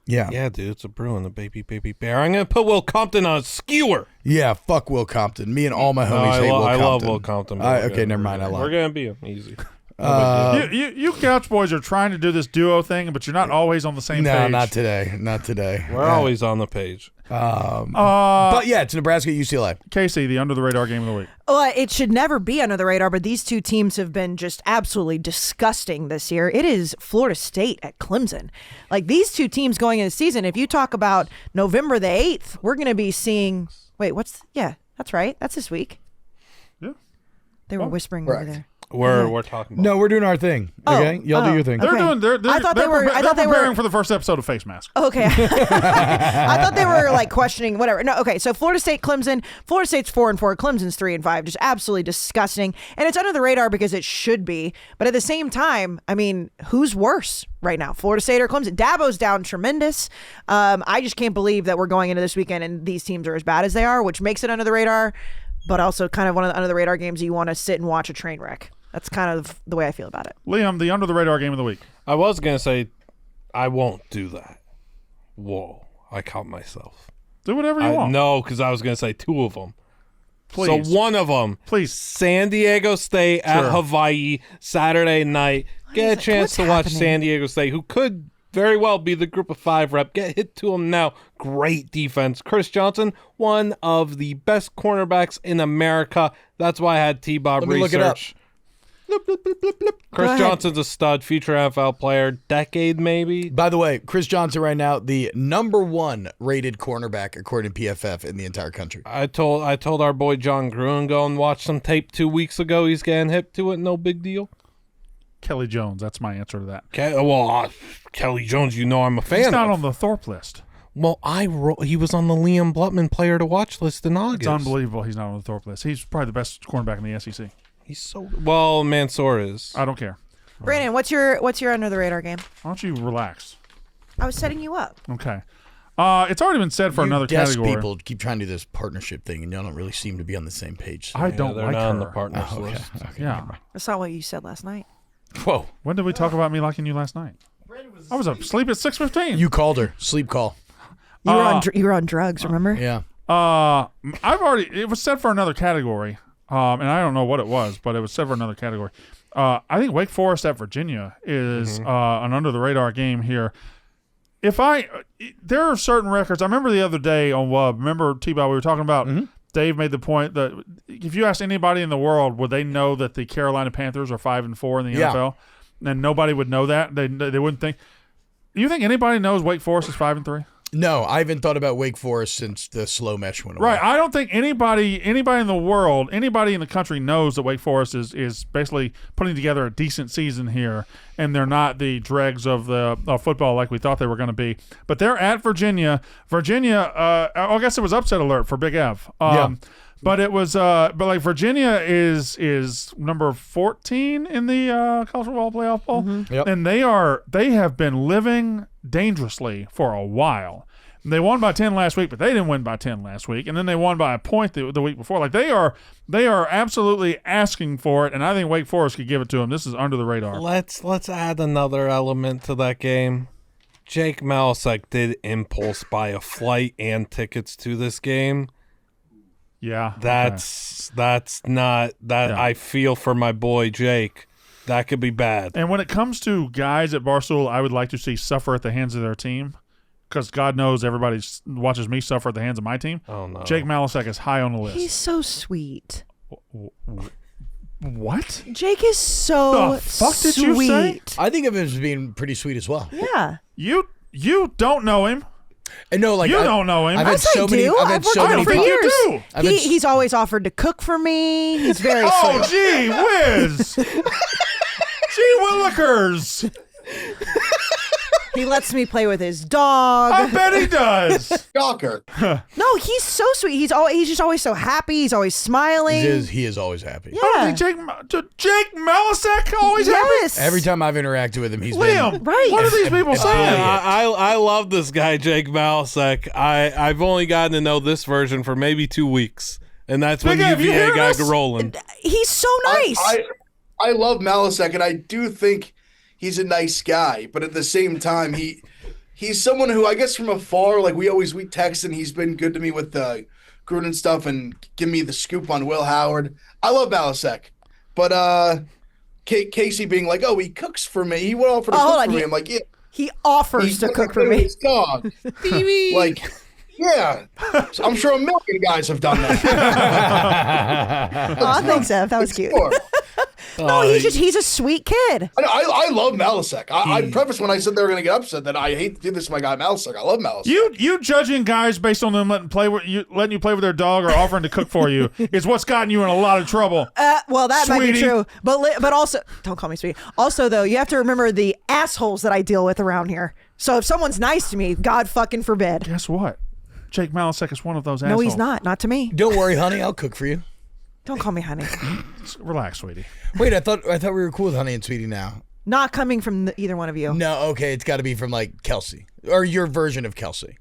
Yeah, dude, it's a Bruin, the baby bear. I'm gonna put Will Compton on a skewer. Yeah, fuck Will Compton. Me and all my homies hate Will Compton. I love Will Compton. Okay, never mind. We're gonna be him easy. You Couch Boys are trying to do this duo thing, but you're not always on the same page. No, not today. Not today. We're always on the page. But yeah, it's Nebraska UCLA. Kayce, the under the radar game of the week. Well, it should never be under the radar, but these two teams have been just absolutely disgusting this year. It is Florida State at Clemson. Like, these two teams going into the season, if you talk about November the 8th, we're going to be seeing, that's right. That's this week. Yeah. They were whispering over there. We're talking about. No, we're doing our thing. Okay, y'all do your thing. They're Okay. doing. They're I thought they were preparing for the first episode of Face Mask. Okay. I thought they were like questioning whatever. No, okay. So Florida State, Clemson. Florida State's 4-4. Clemson's 3-5. Just absolutely disgusting. And it's under the radar because it should be. But at the same time, I mean, who's worse right now? Florida State or Clemson? Dabo's down tremendous. I just can't believe that we're going into this weekend and these teams are as bad as they are, which makes it under the radar, but also kind of one of the under the radar games you want to sit and watch a train wreck. That's kind of the way I feel about it. Liam, the under the radar game of the week. I was going to say, I won't do that. Whoa. I caught myself. Do whatever you want. No, because I was going to say two of them. Please. So one of them. Please. San Diego State at Hawaii, Saturday night. Get a chance to watch San Diego State, who could very well be the group of 5 rep. Get hit to them now. Great defense. Chris Johnson, one of the best cornerbacks in America. That's why I had T-Bob research. Look it up. Chris Johnson's a stud, future NFL player, decade maybe. By the way, Chris Johnson right now, the number 1 rated cornerback according to PFF in the entire country. I told our boy John Gruen go and watch some tape 2 weeks ago. He's getting hip to it, no big deal. Kelly Jones, that's my answer to that. Kelly Jones, you know I'm a fan. He's not on the Thorpe list. Well, he was on the Liam Blutman player to watch list in August. It's unbelievable he's not on the Thorpe list. He's probably the best cornerback in the SEC. He's so well. Mansour is. I don't care. Brandon, what's your under the radar game? Why don't you relax? I was setting you up. Okay. It's already been said for another category. People keep trying to do this partnership thing, and y'all don't really seem to be on the same page. So. I don't they're like not her. on the partners list. Okay. Yeah. That's not what you said last night. Whoa. When did we talk about me liking you last night? I was asleep at 6:15. You called her. Sleep call. You were on drugs, remember? Yeah. It was said for another category. And I don't know what it was, but it was said for another category. I think Wake Forest at Virginia is an under the radar game here. There are certain records. I remember the other day on WUB. Remember T-Bow, we were talking about. Dave made the point that if you ask anybody in the world, would they know that the Carolina Panthers are 5-4 in the NFL? And nobody would know that. They wouldn't think. Do you think anybody knows Wake Forest is 5-3? No, I haven't thought about Wake Forest since the slow mesh went away. Right. I don't think anybody in the world, anybody in the country knows that Wake Forest is basically putting together a decent season here, and they're not the dregs of the football like we thought they were going to be. But they're at Virginia. Virginia, I guess it was upset alert for Big Ev. Yeah. But it was, Virginia is number 14 in the college football playoff poll, Yep. and they have been living dangerously for a while. They won by 10 last week, but they didn't win by 10 last week, and then they won by a point the week before. Like they are absolutely asking for it, and I think Wake Forest could give it to them. This is under the radar. Let's add another element to that game. Jake Malasek did impulse buy a flight and tickets to this game. Yeah, That's not that. Yeah. I feel for my boy Jake. That could be bad. And when it comes to guys at Barstool, I would like to see suffer at the hands of their team, because God knows everybody watches me suffer at the hands of my team. Oh no, Jake Malasek is high on the list. He's so sweet. What? Jake is so The fuck did sweet. you say? I think of him as being pretty sweet as well. Yeah. You don't know him. And no, like You don't know him. I've had Yes, I so many. do. I've had I've worked so with many. him for think you years. do. I've had He's always offered to cook for me. He's very Oh, sweet. gee whiz. Gee willikers. He lets me play with his dog. I bet he does. Shocker. No, he's so sweet. He's just always so happy. He's always smiling. He is always happy. Yeah. Jake Malasek always Yes. Every time I've interacted with him, he's happy? been Liam, Right. what are these people saying? I love this guy Jake Malasek. I've only gotten to know this version for maybe 2 weeks, and that's when Big Ev, you UVA hear got this? rolling. He's so nice. I love Malasek, and I do think he's a nice guy, but at the same time, he's someone who I guess from afar, like we text, and he's been good to me with the Gruden stuff and give me the scoop on Will Howard. I love Malasek, but Kayce being like, oh, he cooks for me. He went off for to hold cook on, for me. he- I'm like, yeah, He offers to cook for me. his dog. Like, yeah, I'm sure a million guys have done that. Aw, thanks, Ev. That was cute. Sure. No, he's a sweet kid. I love Malasek. I prefaced when I said they were going to get upset that I hate to do this to my guy Malasek. I love Malasek. You judging guys based on them letting you play with their dog or offering to cook for you is what's gotten you in a lot of trouble. Well, that might be Sweetie. true, but also don't call me sweetie. Also, though, you have to remember the assholes that I deal with around here. So if someone's nice to me, God fucking forbid. Guess what? Jake Malasek is one of those No, assholes. he's not. Not to me. Don't worry, honey. I'll cook for you. Don't call me honey. Relax, sweetie. Wait, I thought we were cool with honey and sweetie now. Not coming from either one of you. No, okay, it's got to be from like Kelsey or your version of Kelsey.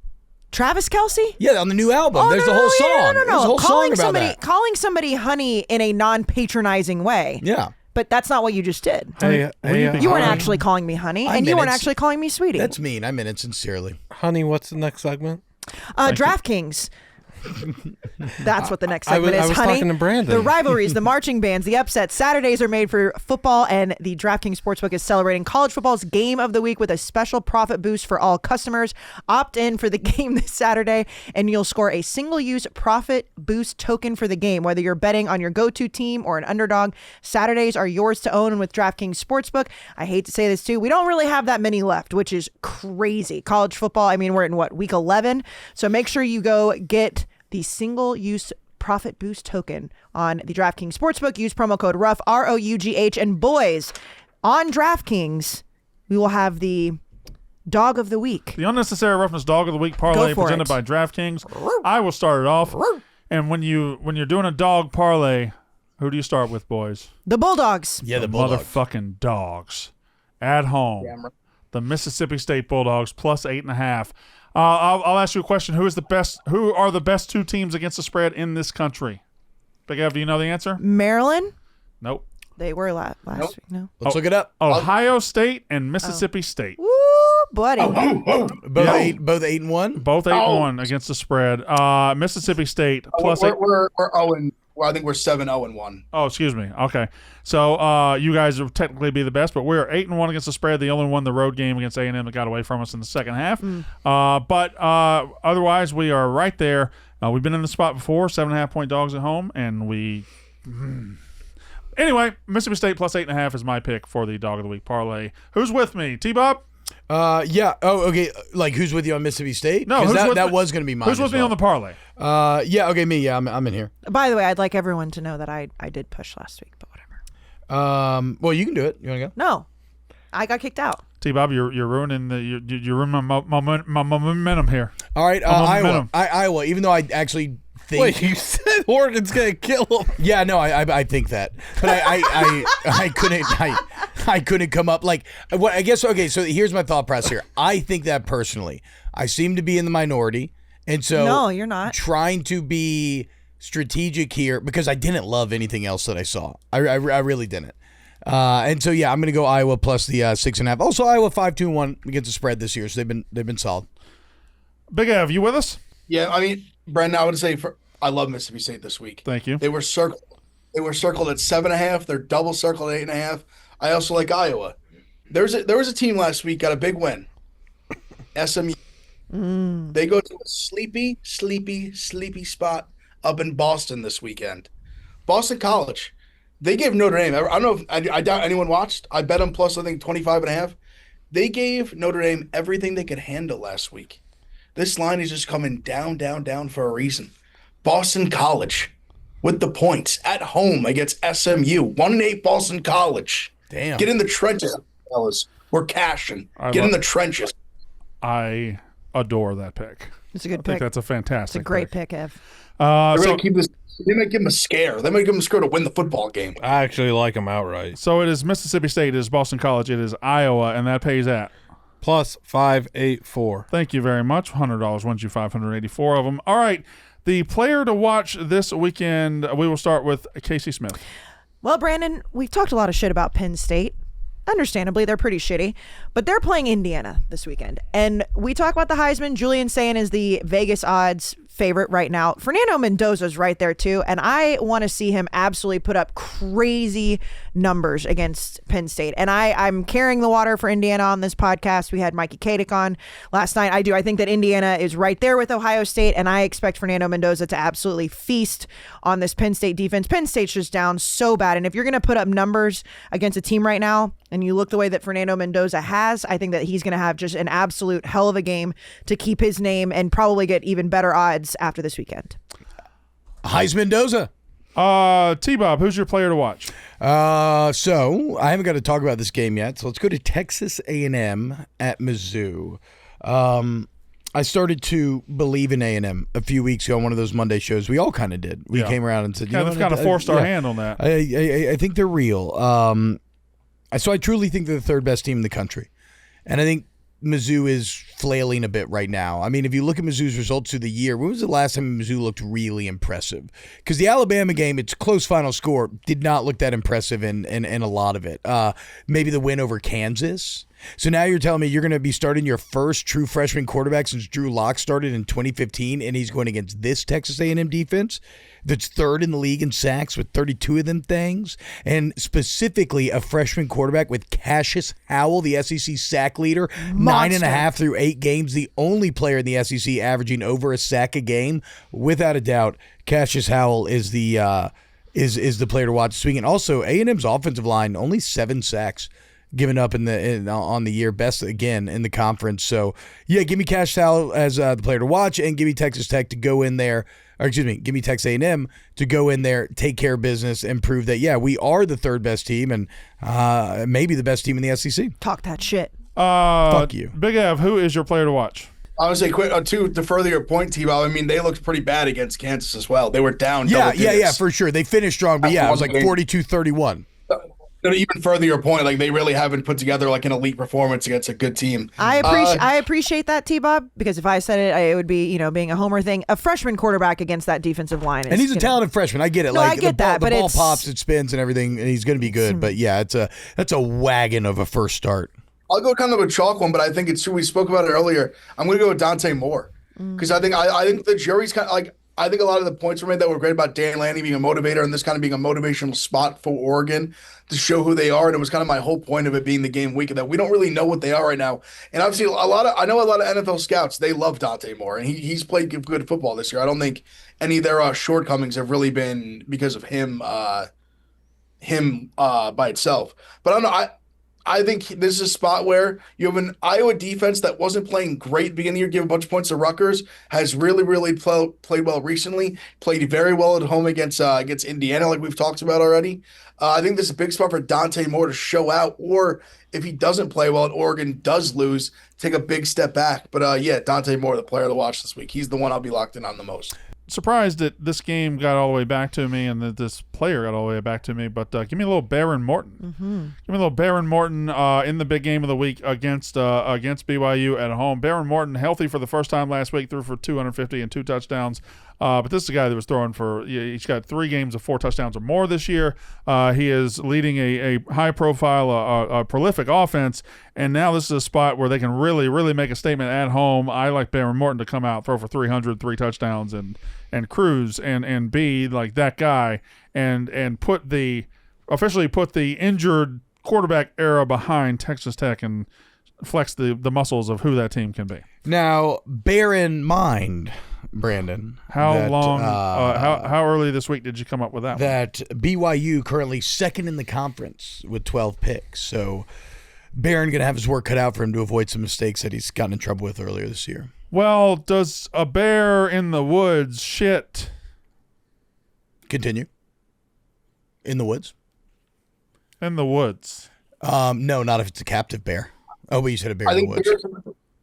Travis Kelsey? Yeah, on the new album. Oh, There's no, the whole no, song. No. There's a whole Calling song about somebody, that. calling somebody honey in a non-patronizing way. Yeah. But that's not what you just did. Hey, You weren't actually calling me honey, I and you meant weren't it's- actually calling me sweetie. That's mean. I meant it sincerely. honey. What's the next segment? DraftKings. That's what the next I segment was is, honey. talking to Brandon. The rivalries, the marching bands, the upsets. Saturdays are made for football, and the DraftKings Sportsbook is celebrating college football's game of the week with a special profit boost for all customers. Opt in for the game this Saturday, and you'll score a single-use profit boost token for the game. Whether you're betting on your go-to team or an underdog, Saturdays are yours to own with DraftKings Sportsbook. I hate to say this too, we don't really have that many left, which is crazy. College football, I mean, we're in week 11, so make sure you go get the single-use profit boost token on the DraftKings Sportsbook. Use promo code ROUGH, ROUGH. And boys, on DraftKings, we will have the Dog of the Week. The Unnecessary Roughness Dog of the Week parlay Go for presented it. by DraftKings. I will start it off. And when you're doing a dog parlay, who do you start with, boys? The Bulldogs. Yeah, the Bulldogs. Motherfucking dogs. At home. The Mississippi State Bulldogs plus 8.5. I'll ask you a question. Who are the best two teams against the spread in this country? Big Ev, do you know the answer? Maryland. Nope. They were last week. No. Let's look it up. Ohio State and Mississippi State. Woo, buddy. Both 8-1. Both 8-1 against the spread. Mississippi State plus 8. We're 0. Well, I think we're 7-0-1. Oh, excuse me. Okay, so you guys will technically be the best, but we're 8-1 against the spread. The only won the road game against A&M that got away from us in the second half. But otherwise, we are right there. We've been in the spot before, 7.5-point dogs at home, and we. Anyway, Mississippi State plus 8.5 is my pick for the Dog of the Week parlay. Who's with me? T-Bob? Yeah. Oh, okay. Like, who's with you on Mississippi State? No, 'Cause who's that was going to be mine. Who's with me on the parlay? Yeah. Okay, me. Yeah, I'm in here. By the way, I'd like everyone to know that I did push last week, but whatever. Well, you can do it. You want to go? No, I got kicked out. T-Bob, you're ruining you're ruining my momentum here. All right, Iowa. Iowa. Even though I actually think. Wait, you said Oregon's gonna kill them? Yeah, no, I think that, but I couldn't come up like what I guess. Okay, so here's my thought process here. I think that personally, I seem to be in the minority, and so No, you're not. Trying to be strategic here because I didn't love anything else that I saw. I really didn't. And so yeah, I'm gonna go Iowa plus the 6.5. Also, Iowa 5-2-1 against the spread this year, so they've been solid. Big Ev, you with us? Yeah, I mean, Brendan, I would say I love Mississippi State this week. Thank you. They were circled at 7.5. They're double circled at 8.5. I also like Iowa. There was a team last week got a big win. SMU. They go to a sleepy spot up in Boston this weekend. Boston College. They gave Notre Dame. I don't know if I doubt anyone watched. I bet them plus I think 25.5. They gave Notre Dame everything they could handle last week. This line is just coming down for a reason. Boston College with the points at home against SMU. 1-8 Boston College. Damn. Get in the trenches, fellas. We're cashing. Get in the trenches. I adore that pick. It's a good I pick. think that's a fantastic It's a great pick, Ev. They might give them a scare. They might give them a scare to win the football game. I actually like them outright. So it is Mississippi State, it is Boston College, it is Iowa, and that pays at plus 584. Thank you very much. $100 wins you 584 of them. All right. The player to watch this weekend, we will start with Kayce Smith. Well, Brandon, we've talked a lot of shit about Penn State. Understandably, they're pretty shitty, but they're playing Indiana this weekend. And we talk about the Heisman. Julian Sayin is the Vegas odds favorite right now. Fernando Mendoza's right there too, and I want to see him absolutely put up crazy numbers against Penn State. And I'm carrying the water for Indiana on this podcast. We had Mikey Kadick on last night. I think that Indiana is right there with Ohio State, and I expect Fernando Mendoza to absolutely feast on this Penn State defense. Penn State's just down so bad, and if you're going to put up numbers against a team right now, and you look the way that Fernando Mendoza has, I think that he's going to have just an absolute hell of a game to keep his name and probably get even better odds after this weekend. Heisman Mendoza. T-Bob, who's your player to watch? So I haven't got to talk about this game yet. So let's go to Texas A&M at Mizzou. I started to believe in A&M a few weeks ago on one of those Monday shows. We all kind of did. We came around and said, they've got a 4-star hand on that. I think they're real. So I truly think they're the third best team in the country. And I think Mizzou is flailing a bit right now. I mean, if you look at Mizzou's results through the year, when was the last time Mizzou looked really impressive? Because the Alabama game, its close final score, did not look that impressive in a lot of it. Maybe the win over Kansas. So now you're telling me you're going to be starting your first true freshman quarterback since Drew Lock started in 2015, and he's going against this Texas A&M defense that's third in the league in sacks with 32 of them things, and specifically a freshman quarterback with Cassius Howell, the SEC sack leader, Monster. 9.5 through 8 games, the only player in the SEC averaging over a sack a game. Without a doubt, Cassius Howell is the player to watch this week. And also, A&M's offensive line, only 7 sacks given up on the year, best again in the conference. So yeah, give me Cash Howell as the player to watch, and give me Texas Tech to go in there, or excuse me, give me Texas A&M to go in there, take care of business, and prove that we are the third best team and maybe the best team in the SEC. Talk that shit. Fuck you, Big Ev. Who is your player to watch? I would say quick to further your point, T-Bob. I mean, they looked pretty bad against Kansas as well. They were down. Yeah, for sure. They finished strong, but it was like 42-31. To even further your point, like they really haven't put together like an elite performance against a good team. I appreciate that, T-Bob, because if I said it, it would be, being a homer thing. A freshman quarterback against that defensive line is, and he's a talented freshman. I get it. No, like I get that, the but ball pops, it spins, and everything, and he's going to be good. But yeah, that's a wagon of a first start. I'll go kind of a chalk one, but I think it's true. We spoke about it earlier. I'm going to go with Dante Moore because I think the jury's kind of like. I think a lot of the points were made that were great about Dan Lanning being a motivator and this kind of being a motivational spot for Oregon to show who they are. And it was kind of my whole point of it being the game week, that we don't really know what they are right now. And obviously I know a lot of NFL scouts, they love Dante Moore, and he's played good football this year. I don't think any of their shortcomings have really been because of him by itself. But I don't know. I think this is a spot where you have an Iowa defense that wasn't playing great beginning of the year, give a bunch of points to Rutgers, has really played well recently, played very well at home against Indiana, like we've talked about already. I think this is a big spot for Dante Moore to show out, or if he doesn't play well and Oregon does lose, take a big step back. But yeah, Dante Moore, the player to watch this week. He's the one I'll be locked in on the most. Surprised that this game got all the way back to me and that this player got all the way back to me, but give me a little Baron Morton. Mm-hmm. Give me a little Baron Morton in the big game of the week against BYU at home. Baron Morton healthy for the first time last week, threw for 250 and 2 touchdowns. But this is a guy that was throwing for, he's got 3 games of 4 touchdowns or more this year. He is leading a high-profile, a prolific offense, and now this is a spot where they can really make a statement at home. I like Baron Morton to come out, throw for 300, 3 touchdowns, and cruise and be like that guy and officially put the injured quarterback era behind Texas Tech and flex the muscles of who that team can be. Now, bear in mind, Brandon, how early this week did you come up with that? That BYU currently second in the conference with 12 picks. So Barron going to have his work cut out for him to avoid some mistakes that he's gotten in trouble with earlier this year. Well, does a bear in the woods shit? Continue. In the woods? In the woods. No, not if it's a captive bear. Oh, but you said a bear in the woods.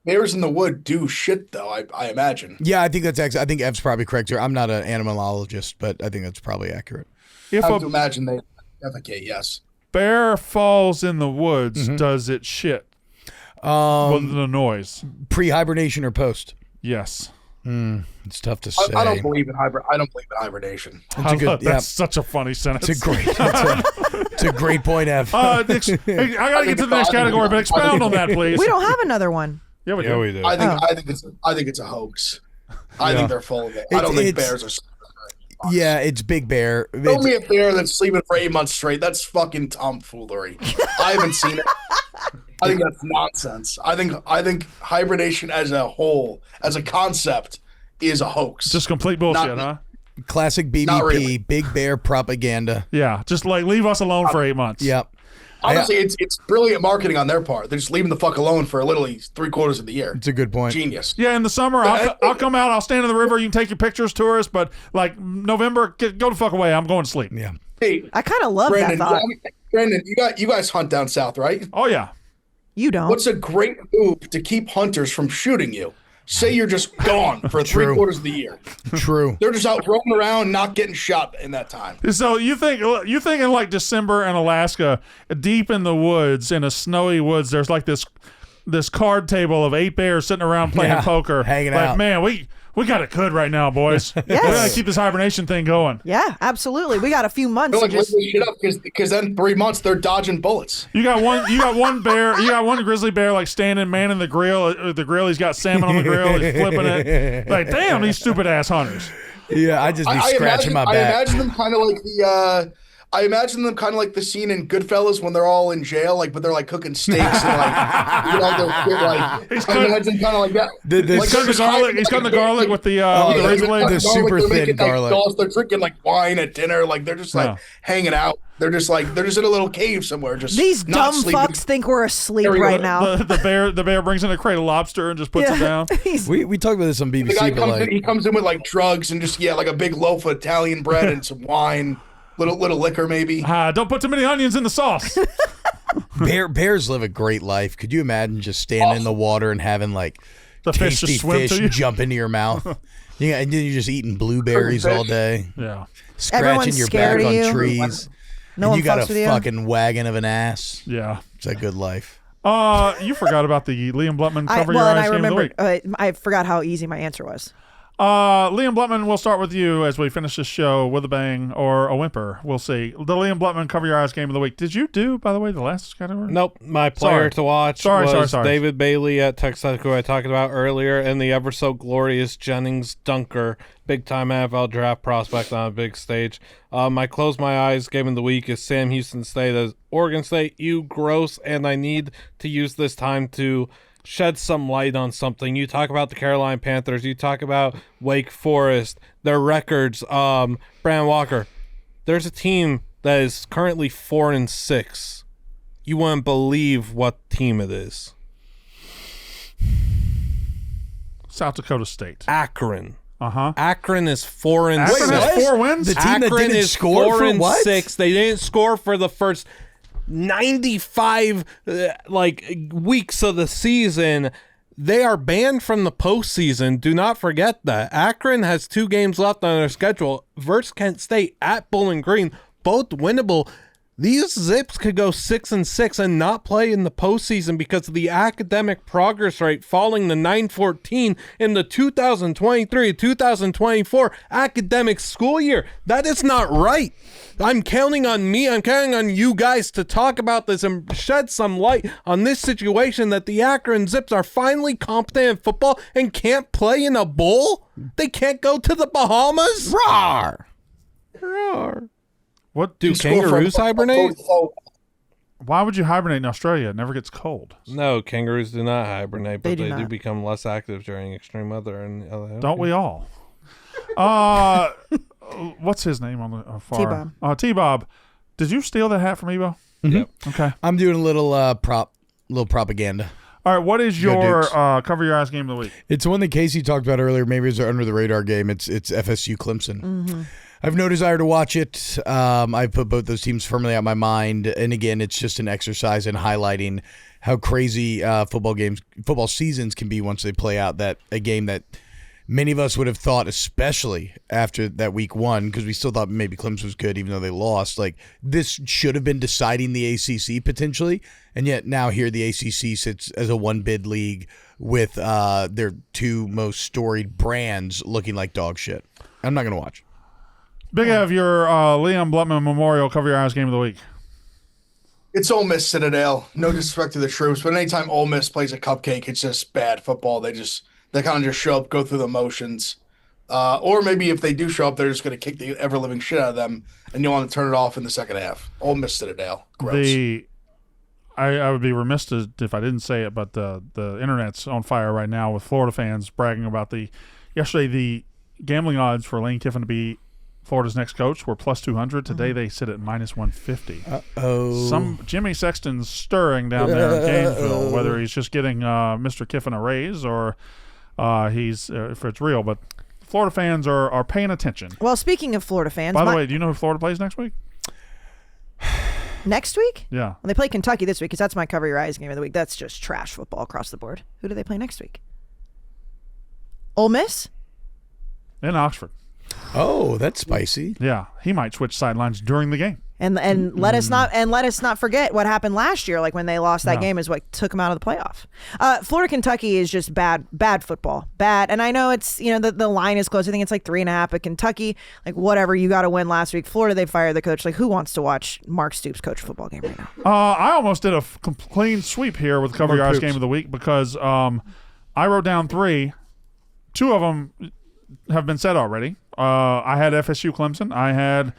Bears in the wood do shit, though, I imagine. Yeah, I think that's I think Ev's probably correct here. I'm not an animalologist, but I think that's probably accurate. I have to imagine they defecate, yes. Bear falls in the woods, does it shit? With the noise. Pre-hibernation or post? Yes. It's tough to say. I don't believe in hibernation. That's such a funny sentence. It's a great point, Ev. I got to get to the next category, but expound on that, please. We don't have another one. Yeah, we do. I think it's a hoax. I think they're full of it. I don't think bears are. Yeah, it's Big Bear. Show me a bear that's sleeping for 8 months straight. That's fucking tomfoolery. I haven't seen it. I think that's nonsense. I think hibernation as a whole, as a concept, is a hoax. Just complete bullshit, huh? Classic BBP, really. Big Bear propaganda. Yeah, just like leave us alone for 8 months. Yep. Honestly, it's brilliant marketing on their part. They're just leaving the fuck alone for literally 3/4 of the year. It's a good point. Genius. Yeah, in the summer, I'll come out, I'll stand in the river, you can take your pictures, tourists, but like November, go the fuck away. I'm going to sleep. Yeah. Hey, I kind of love Brandon, that thought. Brandon, you guys hunt down south, right? Oh, yeah. You don't. What's a great move to keep hunters from shooting you? Say you're just gone for 3/4 of the year. True. They're just out roaming around, not getting shot in that time. So you think in like December in Alaska, deep in the woods, in a snowy woods, there's like this card table of 8 bears sitting around playing poker, hanging like, out. Man, we got it good right now, boys. Yes. We gotta keep this hibernation thing going. Yeah, absolutely. We got a few months. They're like, to just... lift this shit up because then 3 months they're dodging bullets. You got one bear. You got one grizzly bear like standing, manning the grill. He's got salmon on the grill. He's flipping it. Like, damn, these stupid ass hunters. Yeah, I just be scratching my back. I imagine them kind of like the scene in Goodfellas when they're all in jail, but they're like cooking steaks and he's imagine kind of like that. He's cutting the garlic with the razor blade. The super thin garlic. They're drinking like wine at dinner, they're just hanging out. They're just in a little cave somewhere. Just these dumb fucks think we're asleep right now. The bear brings in a crate of lobster and just puts it down. We talked about this on BBC. The guy he comes in with like drugs and just like a big loaf of Italian bread and some wine. Little liquor, maybe. Don't put too many onions in the sauce. Bears live a great life. Could you imagine just standing in the water and having like the tasty fish jump into your mouth? Yeah, and then you're just eating blueberries all day. Yeah, scratching your back on trees. No, and you got a fucking wagon of an ass. Yeah, it's a good life. You forgot about the Liam Blutman cover your eyes game of the week. I forgot how easy my answer was. Liam Blutman, we'll start with you as we finish this show with a bang or a whimper. We'll see. The Liam Blutman Cover Your Eyes Game of the Week. Did you do, by the way, the last category? Nope. My player to watch was David Bailey at Texas Tech, who I talked about earlier, and the ever so glorious Jennings Dunker, big-time NFL draft prospect on a big stage. My Close My Eyes Game of the Week is Sam Houston State as Oregon State. You gross, and I need to use this time to shed some light on something. You talk about the Carolina Panthers. You talk about Wake Forest, their records. Brandon Walker, there's a team that is currently 4-6 You wouldn't believe what team it is. South Dakota State. Akron. Uh-huh. Akron is 4-6. Akron has 4 wins? The team that Akron didn't is score for what? 4-6. They didn't score for the first 95 weeks of the season. They are banned from the postseason. Do not forget that. Akron has 2 games left on their schedule versus Kent State at Bowling Green, both winnable. These Zips could go 6-6 and not play in the postseason because of the academic progress rate falling to 914 in the 2023-2024 academic school year. That is not right. I'm counting on me. I'm counting on you guys to talk about this and shed some light on this situation that the Akron Zips are finally competent in football and can't play in a bowl. They can't go to the Bahamas. Rawr. Rawr. What Do kangaroos hibernate? Why would you hibernate in Australia? It never gets cold. No, kangaroos do not hibernate, but They they do do not. become less active during extreme weather. And Don't we all? What's his name on the far? T-Bob. T-Bob. Did you steal that hat from Ebo? Yep. Okay. I'm doing a little propaganda. All right. What is Go your Dukes. cover your eyes game of the week? It's one that Kayce talked about earlier. Maybe it's an under the radar game. It's FSU Clemson. I have no desire to watch it. I've put both those teams firmly out of my mind. And again, it's just an exercise in highlighting how crazy football seasons can be once they play out. That a game that many of us would have thought, especially after that week 1, because we still thought maybe Clemson was good, even though they lost. Like, this should have been deciding the ACC potentially. And yet now here the ACC sits as a one-bid league with their 2 most storied brands looking like dog shit. I'm not going to watch. Big Ev, your Liam Blutman Memorial cover your eyes game of the week. It's Ole Miss Citadel. No disrespect to the troops, but anytime Ole Miss plays a cupcake, it's just bad football. They kind of just show up, go through the motions. Or maybe if they do show up, they're just going to kick the ever-living shit out of them, and you'll want to turn it off in the second half. Ole Miss Citadel. Gross. I would be remiss if I didn't say it, but the internet's on fire right now with Florida fans bragging about yesterday the gambling odds for Lane Kiffin to be Florida's next coach were plus 200. Today they sit at minus 150. Some Jimmy Sexton's stirring down there in Gainesville, whether he's just getting Mr. Kiffin a raise or he's if it's real. But Florida fans are paying attention. Well, speaking of Florida fans, by the way, do you know who Florida plays next week? Next week? Yeah. Well, they play Kentucky this week because that's my cover your eyes game of the week. That's just trash football across the board. Who do they play next week? Ole Miss? In Oxford. Oh, that's spicy. Yeah, he might switch sidelines during the game. And let us not forget what happened last year. Like when they lost that game is what took them out of the playoff. Florida Kentucky is just bad football, bad. And I know it's the line is close. I think it's like 3.5. But Kentucky, like whatever, you got to win last week. Florida, they fired the coach. Like who wants to watch Mark Stoops coach a football game right now? I almost did a clean sweep here with cover your eyes game of the week because I wrote down 3. 2 of them have been said already. I had FSU Clemson. I had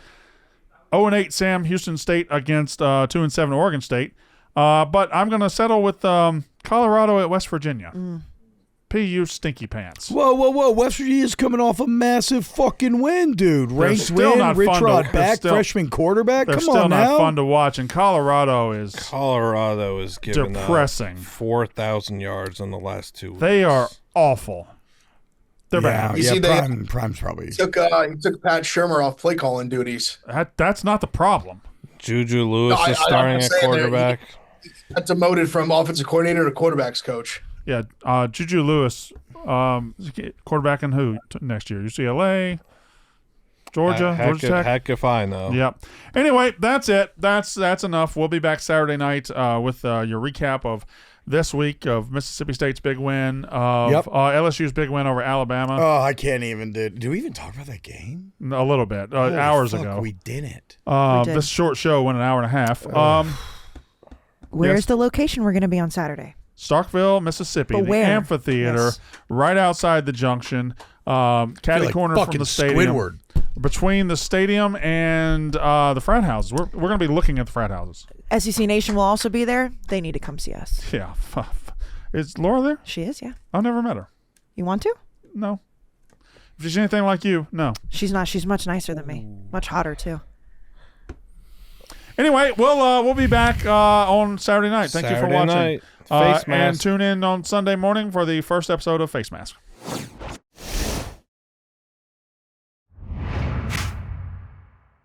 0-8 Sam Houston State against 2-7 Oregon State. But I'm going to settle with Colorado at West Virginia. PU stinky pants. Whoa. West Virginia's coming off a massive fucking win, dude. Ranked win, Rich Rod back, freshman quarterback. Come on now. They're still not fun to watch, and Colorado is giving depressing. Up 4,000 yards in the last 2 weeks. They are awful. They're bad. Prime's probably. He took Pat Shermer off play calling duties. That's not the problem. Juju Lewis is starting at quarterback. He got demoted from offensive coordinator to quarterbacks coach. Yeah, Juju Lewis, quarterbacking who next year? UCLA, Georgia, Georgia Tech. Heck if I know. Yep. Anyway, that's it. That's enough. We'll be back Saturday night with your recap of this week of Mississippi State's big win, of LSU's big win over Alabama. Oh, I can't even do we even talk about that game? A little bit, hours ago. We didn't. This short show went an hour and a half. Where's the location we're going to be on Saturday? Starkville, Mississippi, But the where? amphitheater, right outside the junction, catty corner from the stadium. Squidward. Between the stadium and the frat houses. We're going to be looking at the frat houses. SEC Nation will also be there. They need to come see us. Yeah. Is Laura there? She is, yeah. I've never met her. You want to? No. If she's anything like you, no. She's not. She's much nicer than me. Much hotter, too. Anyway, we'll be back on Saturday night. Thank you for watching. Face Mask. And tune in on Sunday morning for the first episode of Face Mask.